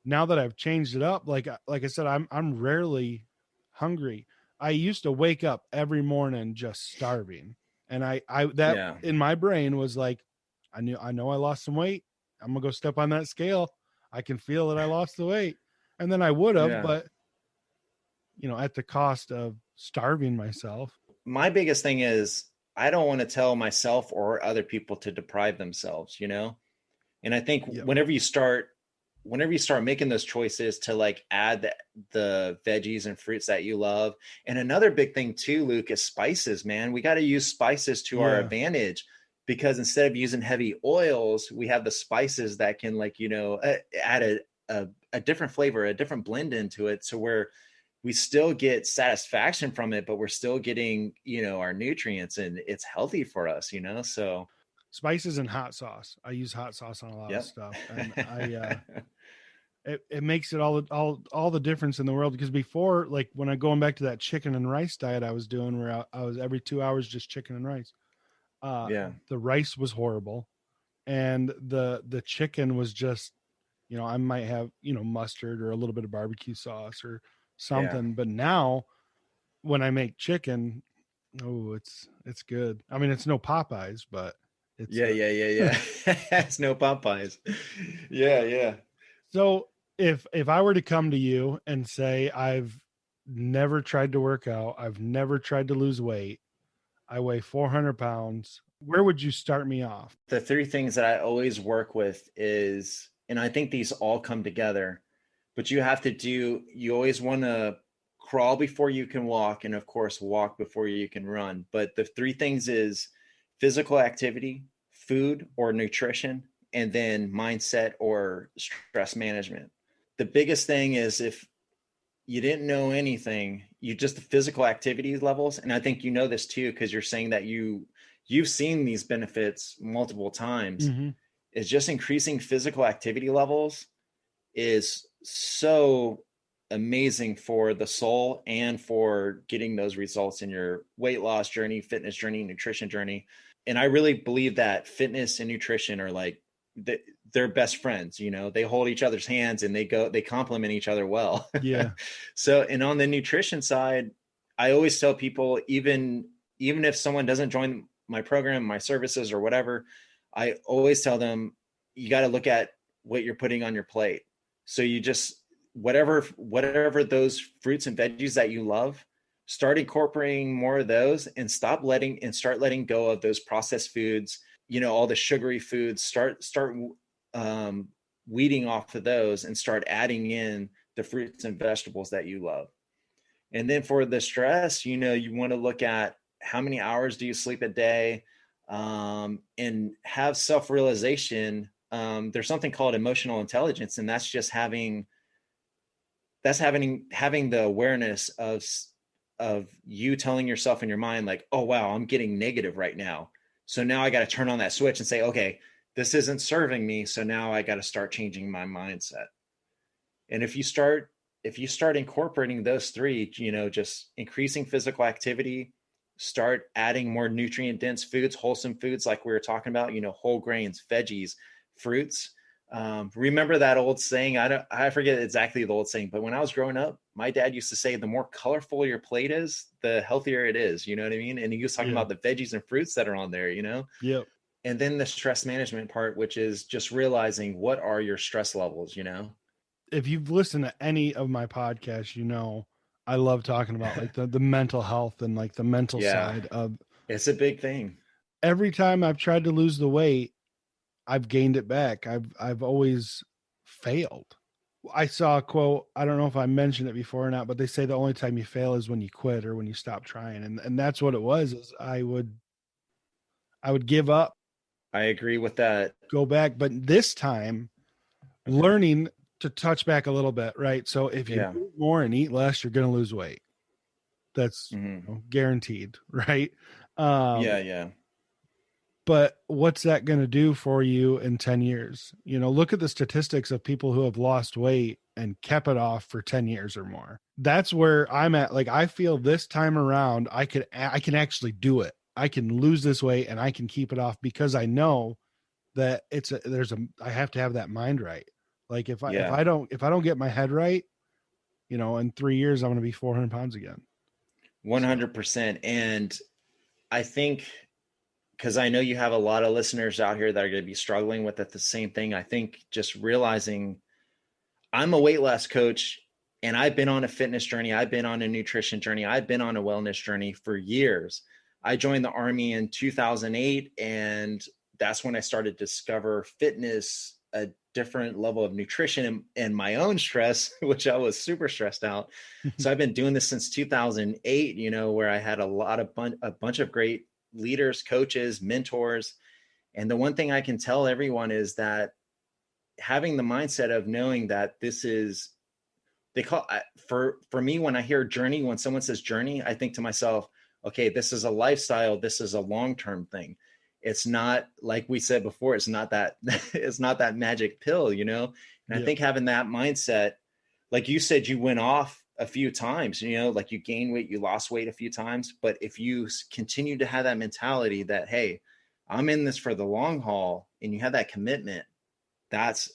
now that I've changed it up, like I said, I'm rarely hungry. I used to wake up every morning just starving. And I that Yeah. in my brain was like, I know I lost some weight. I'm gonna go step on that scale. I can feel that I lost the weight. And then I would have, Yeah. but at the cost of starving myself. My biggest thing is I don't want to tell myself or other people to deprive themselves. And I think Yep. whenever you start making those choices to like add the veggies and fruits that you love. And another big thing too, Luke, is spices, man. We got to use spices to our Yeah. advantage, because instead of using heavy oils, we have the spices that can like, add a different flavor, a different blend into it. So we still get satisfaction from it, but we're still getting, our nutrients, and it's healthy for us. So, Spices and hot sauce. I use hot sauce on a lot of yep. stuff. And it makes it all the difference in the world, because before, like when I going back to that chicken and rice diet I was doing, where I was every 2 hours just chicken and rice, Yeah. the rice was horrible, and the chicken was just, I might have, mustard or a little bit of barbecue sauce or Yeah. something. But now when I make chicken, oh, it's good. I mean, it's no Popeyes, but it's Yeah. Yeah. Yeah. Yeah. It's no Popeyes. Yeah. Yeah. so if I were to come to you and say, I've never tried to work out, I've never tried to lose weight, I weigh 400 pounds, where would you start me off? The three things that I always work with is, and I think these all come together, but you always want to crawl before you can walk. And of course, walk before you can run. But the three things is physical activity, food or nutrition, and then mindset or stress management. The biggest thing is, if you didn't know anything, you just the physical activity levels. And I think you know this too, because you're saying that you've seen these benefits multiple times. Mm-hmm. Is just increasing physical activity levels is so amazing for the soul and for getting those results in your weight loss journey, fitness journey, nutrition journey. And I really believe that fitness and nutrition are like they're best friends. They hold each other's hands and they complement each other well. Yeah. So, and on the nutrition side, I always tell people, even if someone doesn't join my program, my services or whatever, I always tell them, you got to look at what you're putting on your plate. So you just, whatever those fruits and veggies that you love, start incorporating more of those and start letting go of those processed foods, all the sugary foods. Start um, weeding off of those and start adding in the fruits and vegetables that you love. And then for the stress, you want to look at how many hours do you sleep a day, and have self-realization. There's something called emotional intelligence, and that's just having the awareness of you telling yourself in your mind, like, oh wow, I'm getting negative right now. So now I got to turn on that switch and say, okay, this isn't serving me. So now I got to start changing my mindset. And if you start incorporating those three, just increasing physical activity, start adding more nutrient dense foods, wholesome foods, like we were talking about, whole grains, veggies, fruits. Remember that old saying? I forget exactly the old saying, but when I was growing up, my dad used to say, the more colorful your plate is, the healthier it is. You know what I mean? And he was talking about the veggies and fruits that are on there, Yep. And then the stress management part, which is just realizing what are your stress levels, If you've listened to any of my podcasts, I love talking about like the mental health and like the mental Yeah, side of it's a big thing. every time I've tried to lose the weight, I've gained it back. I've always failed. I saw a quote, I don't know if I mentioned it before or not, but they say the only time you fail is when you quit or when you stop trying. And that's what it was, is I would give up, I agree with that. go back, but this time learning to touch back a little bit, right? So if you Yeah. move more and eat less, you're going to lose weight. That's Mm-hmm. guaranteed, right? Yeah. But what's that going to do for you in 10 years? Look at the statistics of people who have lost weight and kept it off for 10 years or more. That's where I'm at. Like, I feel this time around, I can actually do it. I can lose this weight and I can keep it off, because I know that I have to have that mind right. Like if I don't get my head right, in 3 years, I'm going to be 400 pounds again. 100%. And I think, because I know you have a lot of listeners out here that are going to be struggling with it, the same thing. I think just realizing, I'm a weight loss coach and I've been on a fitness journey. I've been on a nutrition journey. I've been on a wellness journey for years. I joined the Army in 2008, and that's when I started to discover fitness, a different level of nutrition, and my own stress, which I was super stressed out. So I've been doing this since 2008, where I had a bunch of great leaders, coaches, mentors. And the one thing I can tell everyone is that having the mindset of knowing that this is, they call, for me, when I hear journey, when someone says journey, I think to myself, okay, this is a lifestyle. This is a long-term thing. It's not, like we said before, it's not that, it's not that magic pill, And I think having that mindset, like you said, you went off a few times, like you gained weight, you lost weight a few times. But if you continue to have that mentality that, hey, I'm in this for the long haul, and you have that commitment, that's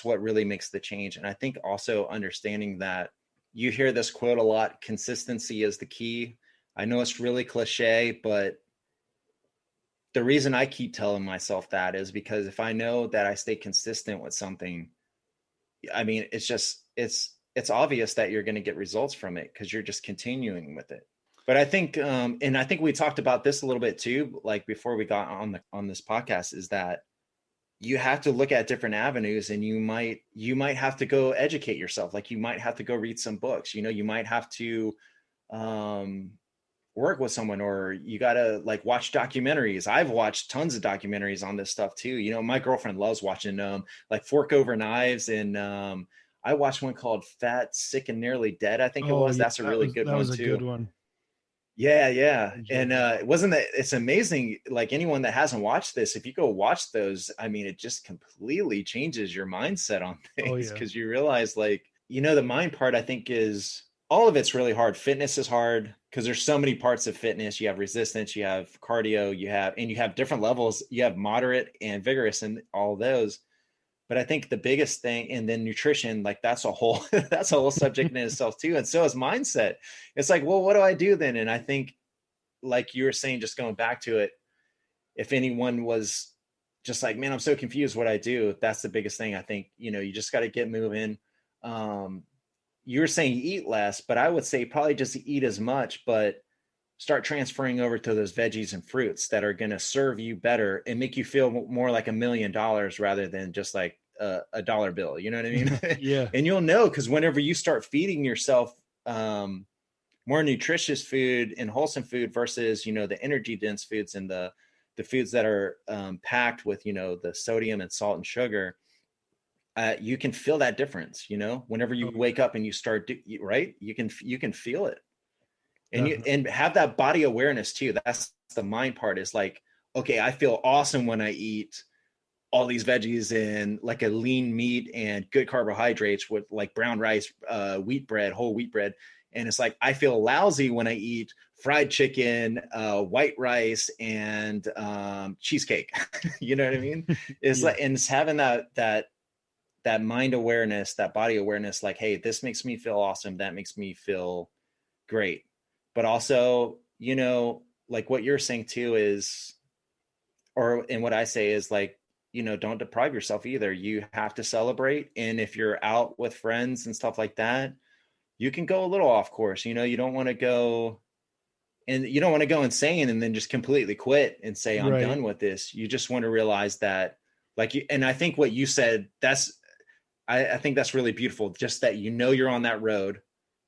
what really makes the change. And I think also understanding that, you hear this quote a lot, consistency is the key. I know it's really cliche, but the reason I keep telling myself that is because if I know that I stay consistent with something, I mean, it's obvious that you're going to get results from it, because you're just continuing with it. But I think, and I think we talked about this a little bit too, like before we got on this podcast, is that you have to look at different avenues, and you might have to go educate yourself. Like you might have to go read some books, you might have to work with someone, or you got to like watch documentaries. I've watched tons of documentaries on this stuff too. My girlfriend loves watching like Fork Over Knives, and I watched one called Fat, Sick and Nearly Dead, I think it was. Yeah, That's a really good that one was a too. good one. Yeah. And it wasn't that, it's amazing. Like anyone that hasn't watched this, if you go watch those, I mean, it just completely changes your mindset on things, because you realize, like, the mind part, I think, is all of it's really hard. Fitness is hard because there's so many parts of fitness. You have resistance, you have cardio, you have different levels. You have moderate and vigorous and all those. But I think the biggest thing, and then nutrition, like that's a whole that's a whole subject in itself too. And so is mindset. It's like, well, what do I do then? And I think, like you were saying, just going back to it, if anyone was just like, man, I'm so confused what I do, that's the biggest thing. I think, you just got to get moving. Um, you were saying eat less, but I would say probably just eat as much, but start transferring over to those veggies and fruits that are going to serve you better and make you feel more like $1,000,000 rather than just like a dollar bill. You know what I mean? Yeah. And you'll know, because whenever you start feeding yourself more nutritious food and wholesome food versus, the energy dense foods and the foods that are packed with, the sodium and salt and sugar, you can feel that difference, whenever you wake up and you start, right? You can feel it. And and have that body awareness too. That's the mind part, is like, okay, I feel awesome when I eat all these veggies and like a lean meat and good carbohydrates with like brown rice, wheat bread, whole wheat bread. And it's like, I feel lousy when I eat fried chicken, white rice, and cheesecake. You know what I mean? It's like, and it's having that mind awareness, that body awareness, like, hey, this makes me feel awesome. That makes me feel great. But also, like what you're saying too is, and what I say is like, don't deprive yourself either. You have to celebrate. And if you're out with friends and stuff like that, you can go a little off course. You don't want to go, and you don't want to go insane and then just completely quit and say, I'm Right. done with this. You just want to realize that, like, and I think what you said, I think that's really beautiful. Just that, you're on that road.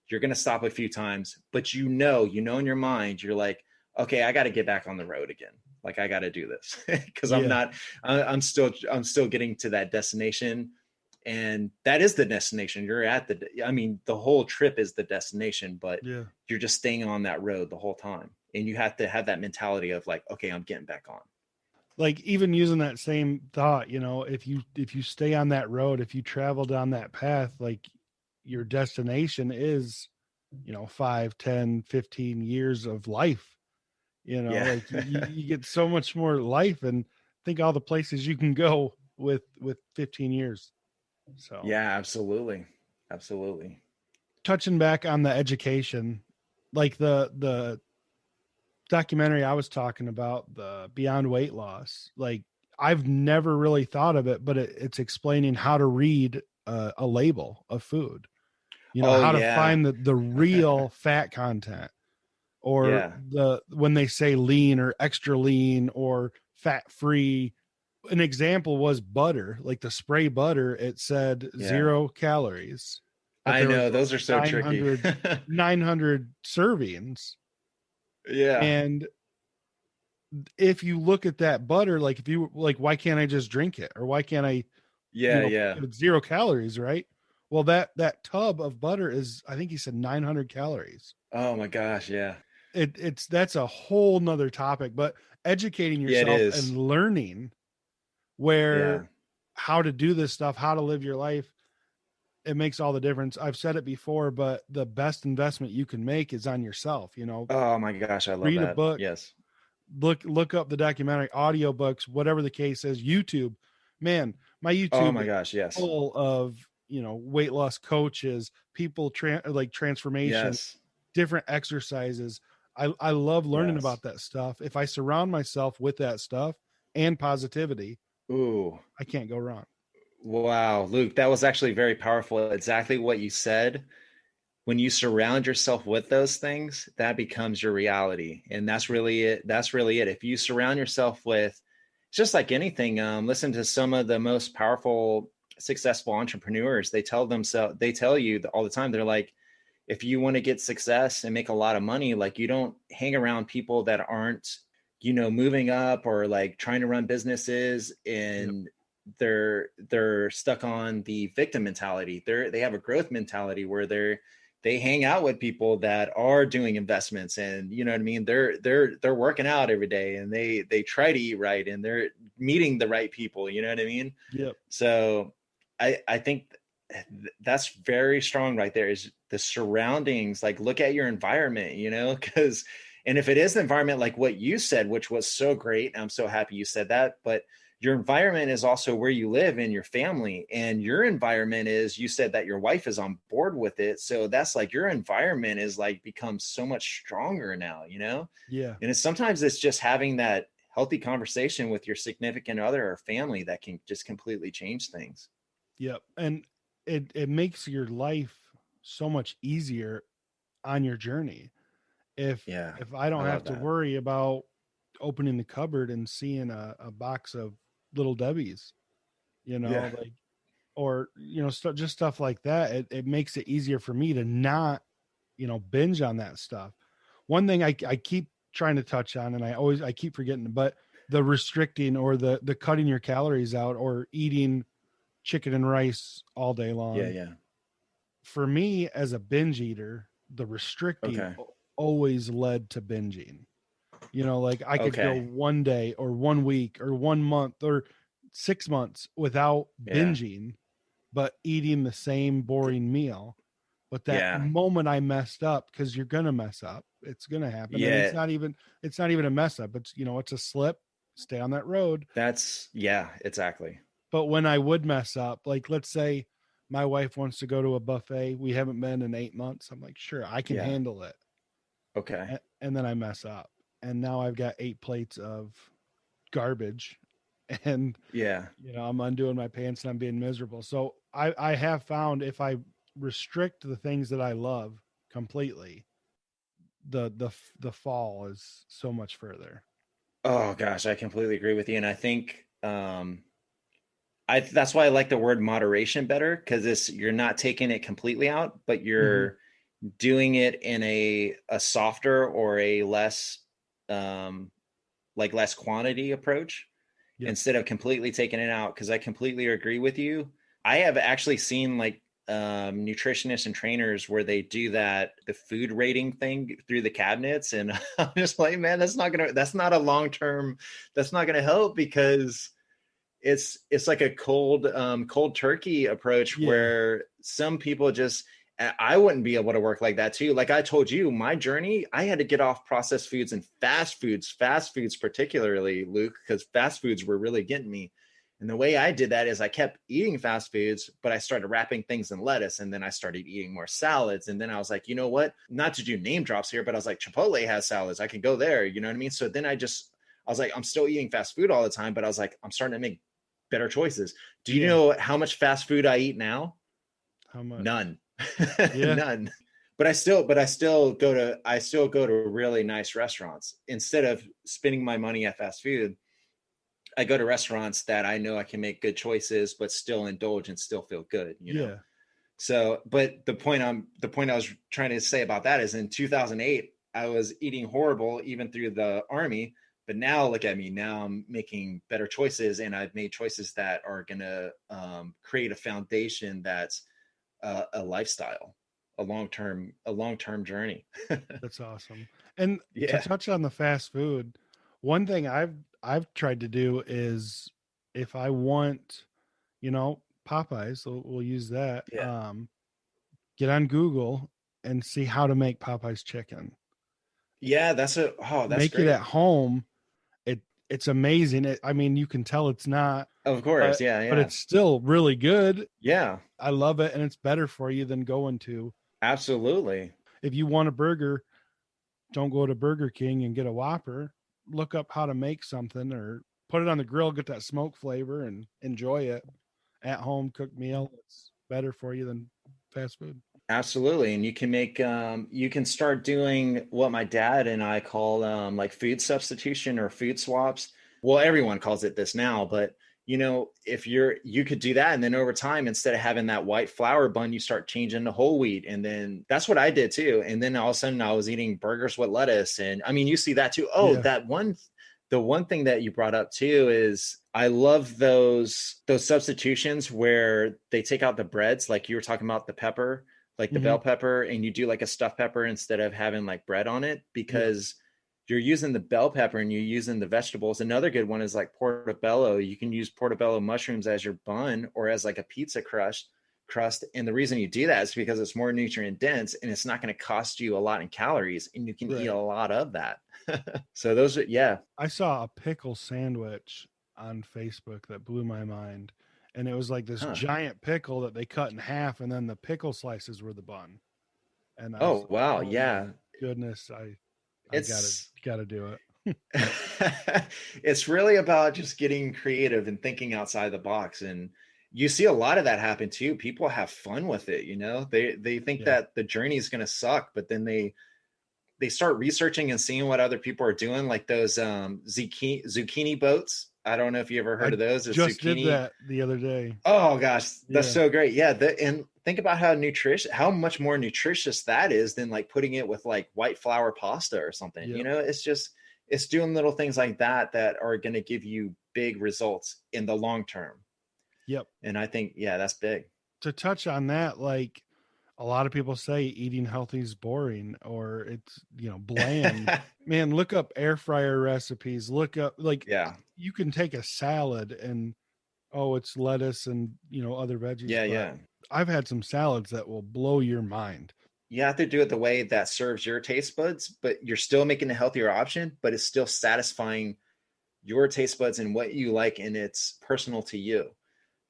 You're going to stop a few times, but in your mind, you're like, okay, I got to get back on the road again. Like, I got to do this because I'm still getting to that destination. And that is the destination. The whole trip is the destination, but you're just staying on that road the whole time. And you have to have that mentality of like, okay, I'm getting back on. Like, even using that same thought, if you stay on that road, if you travel down that path, like, your destination is, 5, 10, 15 years of life, like you get so much more life, and think all the places you can go with 15 years. So yeah, absolutely. touching back on the education, like the documentary I was talking about, the Beyond Weight Loss, like, I've never really thought of it, but it's explaining how to read a label of food, Oh how to yeah. find the real fat content, or Yeah. when they say lean or extra lean or fat free. An example was butter, like the spray butter, it said Yeah. 0 calories, but I there was know, those are so tricky. 900 servings. Yeah. And if you look at that butter, like, if you like, why can't I just drink it? Or why can't I, Yeah. Yeah. it's 0 calories, right? Well, that tub of butter is, I think he said, 900 calories. Oh my gosh. Yeah. That's a whole nother topic, but educating Yeah, it yourself is. and learning Yeah. how to do this stuff, how to live your life, it makes all the difference. I've said it before, but the best investment you can make is on yourself. Oh my gosh. I love Read a that. book, Yes. look up the documentary, audiobooks, whatever the case is. YouTube, man, my Oh YouTube my is gosh. Yes. full of, weight loss coaches, people like transformation, Yes. different exercises. I love learning Yes. about that stuff. If I surround myself with that stuff and positivity, Ooh. I can't go wrong. Wow. Luke, that was actually very powerful. Exactly what you said. When you surround yourself with those things, that becomes your reality. And that's really it. That's really it. If you surround yourself with, it's just like anything, listen to some of the most powerful, successful entrepreneurs. They tell you all the time, they're like, if you want to get success and make a lot of money, like, you don't hang around people that aren't, moving up or like trying to run businesses, Yep. and they're stuck on the victim mentality. They have a growth mentality where they hang out with people that are doing investments, and you know what I mean, they're working out every day, and they try to eat right, and they're meeting the right people, you know what I mean? Yep. So I think that's very strong right there, is the surroundings. Like, look at your environment, because, and if it is the environment like what you said, which was so great, I'm so happy you said that, but your environment is also where you live and your family, and your environment is, you said that your wife is on board with it. So that's like your environment is like becomes so much stronger now, you know? Yeah. And sometimes it's just having that healthy conversation with your significant other or family that can just completely change things. Yep. And it makes your life so much easier on your journey. If Yeah, if I I don't have love to that. worry about opening the cupboard and seeing a box of little Debbie's, Yeah. like, or, just stuff like that, it makes it easier for me to not, binge on that stuff. One thing I keep trying to touch on, and I keep forgetting, but the restricting or the cutting your calories out or eating chicken and rice all day Yeah. long. Yeah. For me as a binge eater, the restricting Okay. always led to binging. Like I could go Okay. one day or 1 week or 1 month or 6 months without Yeah. binging, but eating the same boring meal. But that Yeah. moment I messed up, because you're gonna mess up, it's gonna happen, and Yeah. it's not even a mess up. It's it's a slip. Stay on that road. Yeah, exactly. But when I would mess up, like let's say my wife wants to go to a buffet, we haven't been in 8 months. I'm like, sure, I can Yeah. handle it, Okay. and then I mess up, and now I've got 8 plates of garbage, and Yeah. I'm undoing my pants and I'm being miserable. So I have found if I restrict the things that I love completely, the fall is so much further. Oh gosh, I completely agree with you. And I think I that's why I like the word moderation better, because it's you're not taking it completely out, but Mm-hmm. you're doing it in a softer or a less um like less quantity approach Yep. instead of completely taking it out. Because I completely agree with you. I have actually seen like nutritionists and trainers where they do that, the food rating thing through the cabinets, and I'm just like, man, that's not a long term, that's not gonna help, because it's like a cold turkey approach Yeah. where some people just, I wouldn't be able to work like that too. Like I told you, my journey, I had to get off processed foods and fast foods particularly, Luke, because fast foods were really getting me. And the way I did that is I kept eating fast foods, but I started wrapping things in lettuce, and then I started eating more salads. And then I was like, you know what? Not to do name drops here, but I was like, Chipotle has salads. I can go there. You know what I mean? So then I was like, I'm still eating fast food all the time, but I was like, I'm starting to make better choices. Do you Yeah. know how much fast food I eat now? How much? None. Yeah. None. I still go to really nice restaurants. Instead of spending my money at fast food, I go to restaurants that I know I can make good choices but still indulge and still feel good, you know. Yeah. So, but the point I was trying to say about that is in 2008 I was eating horrible even through the army, but now look at me. Now I'm making better choices, and I've made choices that are going to create a foundation that's a lifestyle, a long-term journey. That's awesome. And to Yeah. touch on the fast food, one thing I've tried to do is, if I want, Popeyes, so we'll use that. Yeah. Get on Google and see how to make Popeyes chicken. Yeah, that's Make it at great. home. It's amazing. I mean, you can tell it's not, Of course. but Yeah, but yeah. it's still really good. Yeah, I love it, and it's better for you than going to. absolutely. If you want a burger, don't go to Burger King and get a Whopper. Look up how to make something, or put it on the grill, get that smoke flavor, and enjoy it. At home cooked meal, it's better for you than fast food. Absolutely. And you can start doing what my dad and I call like food substitution or food swaps. Well, everyone calls it this now, but if you could do that, and then over time, instead of having that white flour bun, you start changing to whole wheat. And then that's what I did too. And then all of a sudden I was eating burgers with lettuce. And I mean, you see that too. Oh, Yeah. that one, the one thing that you brought up too is I love those substitutions where they take out the breads, like you were talking about the pepper, like the Hmm. bell pepper, and you do like a stuffed pepper instead of having like bread on it, Yep. because you're using the bell pepper and you're using the vegetables. Another good one is like portobello. You can use portobello mushrooms as your bun or as like a pizza crust. And the reason you do that is because it's more nutrient dense and it's not going to cost you a lot in calories, and you can eat Right. a lot of that. So those are, yeah. I saw a pickle sandwich on Facebook that blew my mind. And it was like this Huh. giant pickle that they cut in half, and then the pickle slices were the bun. And I was Oh, like, wow. "Oh my Yeah. goodness, I It's gotta do it." it's really about just getting creative and thinking outside the box. And you see a lot of that happen too. People have fun with it, you know. They think Yeah, that the journey is going to suck, but then they start researching and seeing what other people are doing, like those zucchini boats. I don't know if you ever heard I of those. It's just did zucchini. that the other day. Oh gosh, that's Yeah, so great. Yeah, and think about how much more nutritious that is than like putting it with like white flour pasta or something. You yep, know, it's doing little things like that are going to give you big results in the long term. yep. And I think, yeah, that's big. To touch on that, like a lot of people say eating healthy is boring or it's, bland. Man, look up air fryer recipes. Look up, like, Yeah. you can take a salad and, oh, it's lettuce and, other veggies, Yeah, but yeah. I've had some salads that will blow your mind. You have to do it the way that serves your taste buds, but you're still making a healthier option, but it's still satisfying your taste buds and what you like, and it's personal to you.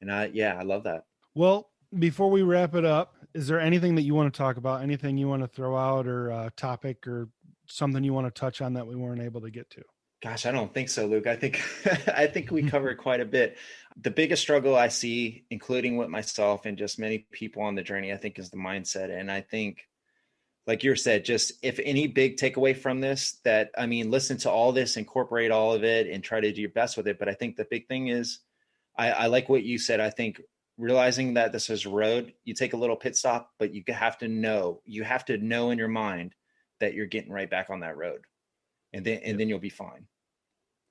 And I love that. Well, before we wrap it up, is there anything that you want to talk about? Anything you want to throw out, or a topic, or something you want to touch on that we weren't able to get to? Gosh, I don't think so, Luke. I think I think we covered quite a bit. The biggest struggle I see, including with myself and just many people on the journey, I think is the mindset. And I think, like you said, just if any big takeaway from this, that I mean, listen to all this, incorporate all of it, and try to do your best with it. But I think the big thing is, I like what you said. I think realizing that this is a road, you take a little pit stop, but you have to know in your mind that you're getting right back on that road, and Yep, then you'll be fine.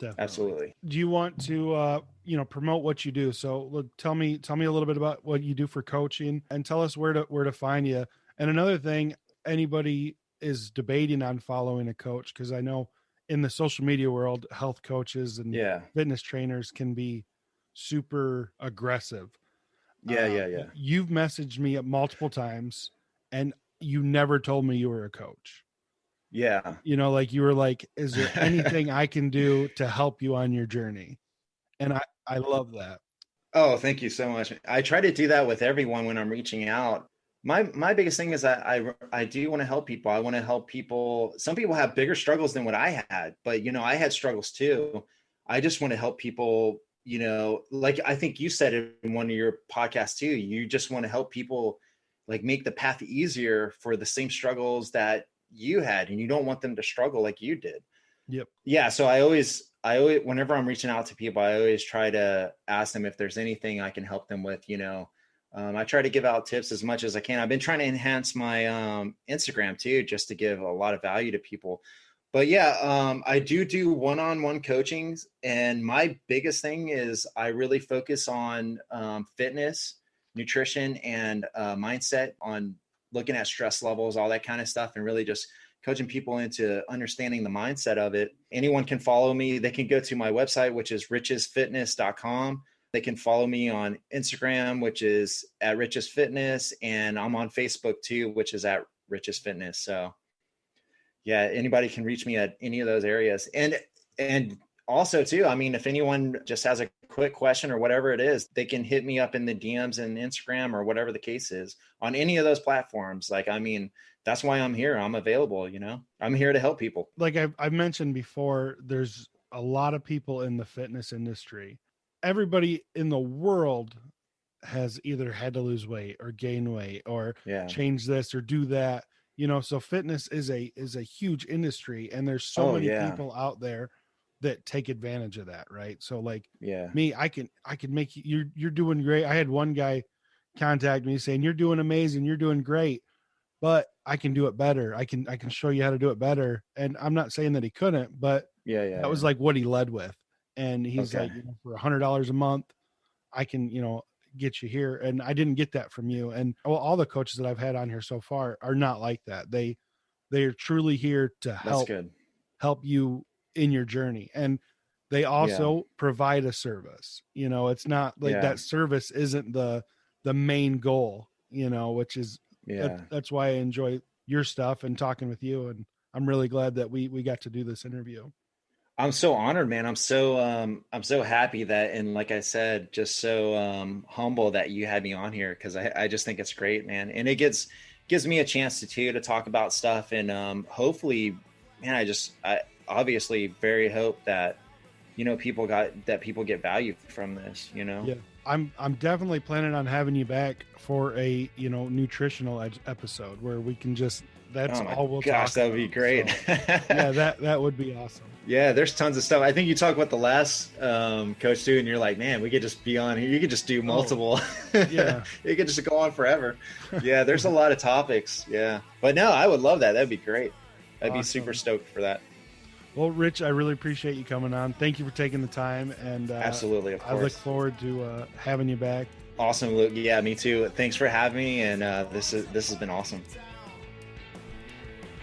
definitely. Absolutely. Do you want to, promote what you do? So tell me a little bit about what you do for coaching, and tell us where to find you. And another thing, anybody is debating on following a coach, because I know in the social media world, health coaches and Yeah. fitness trainers can be super aggressive. Yeah, yeah, yeah. You've messaged me multiple times, and you never told me you were a coach. Yeah. Like you were like, is there anything I can do to help you on your journey? And I love that. Oh, thank you so much. I try to do that with everyone when I'm reaching out. My biggest thing is that I do want to help people. I want to help people. Some people have bigger struggles than what I had, but I had struggles too. I just want to help people, like I think you said it in one of your podcasts too. You just want to help people like make the path easier for the same struggles that you had, and you don't want them to struggle like you did. Yep. Yeah, so I always whenever I'm reaching out to people, I always try to ask them if there's anything I can help them with. I try to give out tips as much as I can. I've been trying to enhance my Instagram too, just to give a lot of value to people. But yeah, I do one-on-one coachings, and my biggest thing is I really focus on fitness, nutrition, and mindset, on looking at stress levels, all that kind of stuff, and really just coaching people into understanding the mindset of it. Anyone can follow me. They can go to my website, which is richesfitness.com. They can follow me on Instagram, which is at Riches Fitness, and I'm on Facebook too, which is at Riches Fitness. So yeah, anybody can reach me at any of those areas. And also too, I mean, if anyone just has a quick question or whatever it is, they can hit me up in the DMs and Instagram or whatever the case is on any of those platforms. Like, I mean, that's why I'm here. I'm available. I'm here to help people. Like I've mentioned before, there's a lot of people in the fitness industry. Everybody in the world has either had to lose weight or gain weight or Yeah. change this or do that. So fitness is a huge industry, and there's so Oh many yeah. people out there that take advantage of that, right? So like Yeah. me, I can make you're doing great. I had one guy contact me saying, "You're doing amazing, you're doing great, but I can do it better. I can show you how to do it better." And I'm not saying that he couldn't, but Yeah. Yeah. that was Yeah. like what he led with. And he's Okay. like, for $100 a month, I can, get you here. And I didn't get that from you. And all the coaches that I've had on here so far are not like that. They are truly here to That's help good. you in your journey. And they Yeah. also provide a service. It's not like Yeah. that service isn't the main goal, which is Yeah. that's why I enjoy your stuff and talking with you. And I'm really glad that we got to do this interview. I'm so honored, man. I'm so happy that, and like I said, just so humble that you had me on here, because I just think it's great, man. And it gives me a chance to talk about stuff, and hopefully, man, I obviously very hope that people get value from this, Yeah. I'm definitely planning on having you back for a, nutritional episode where we can just, that's Oh my all we'll gosh, talk that would about. be great. So, yeah, that would be awesome. Yeah, there's tons of stuff. I think you talked about the last coach too, and you're like, man, we could just be on here. You could just do multiple. Yeah. You could just go on forever. Yeah, there's a lot of topics. Yeah. But no, I would love that. That'd be great. I'd be super stoked for that. Well, Rich, I really appreciate you coming on. Thank you for taking the time. And absolutely, of course. I look forward to having you back. Awesome, Luke. Yeah, me too. Thanks for having me, and this has been awesome.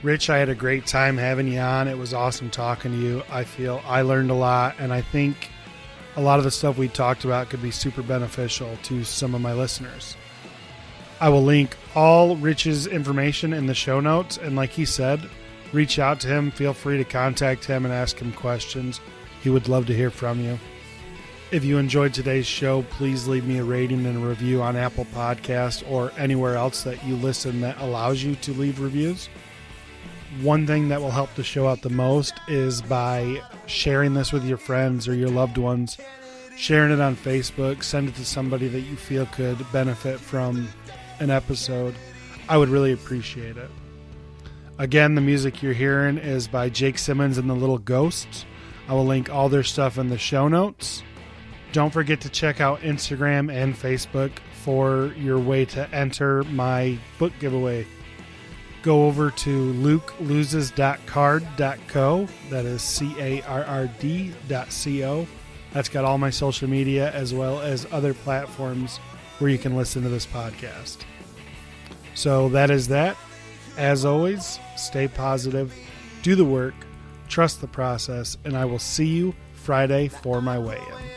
Rich, I had a great time having you on. It was awesome talking to you. I feel I learned a lot, and I think a lot of the stuff we talked about could be super beneficial to some of my listeners. I will link all Rich's information in the show notes, and like he said, reach out to him. Feel free to contact him and ask him questions. He would love to hear from you. If you enjoyed today's show, please leave me a rating and a review on Apple Podcasts or anywhere else that you listen that allows you to leave reviews. One thing that will help the show out the most is by sharing this with your friends or your loved ones, sharing it on Facebook, send it to somebody that you feel could benefit from an episode. I would really appreciate it. Again, the music you're hearing is by Jake Simmons and the Little Ghosts. I will link all their stuff in the show notes. Don't forget to check out Instagram and Facebook for your way to enter my book giveaway. Go over to lukeloses.card.co. That is CARRD.co. That's got all my social media as well as other platforms where you can listen to this podcast. So that is that. As always, stay positive, do the work, trust the process, and I will see you Friday for my weigh-in.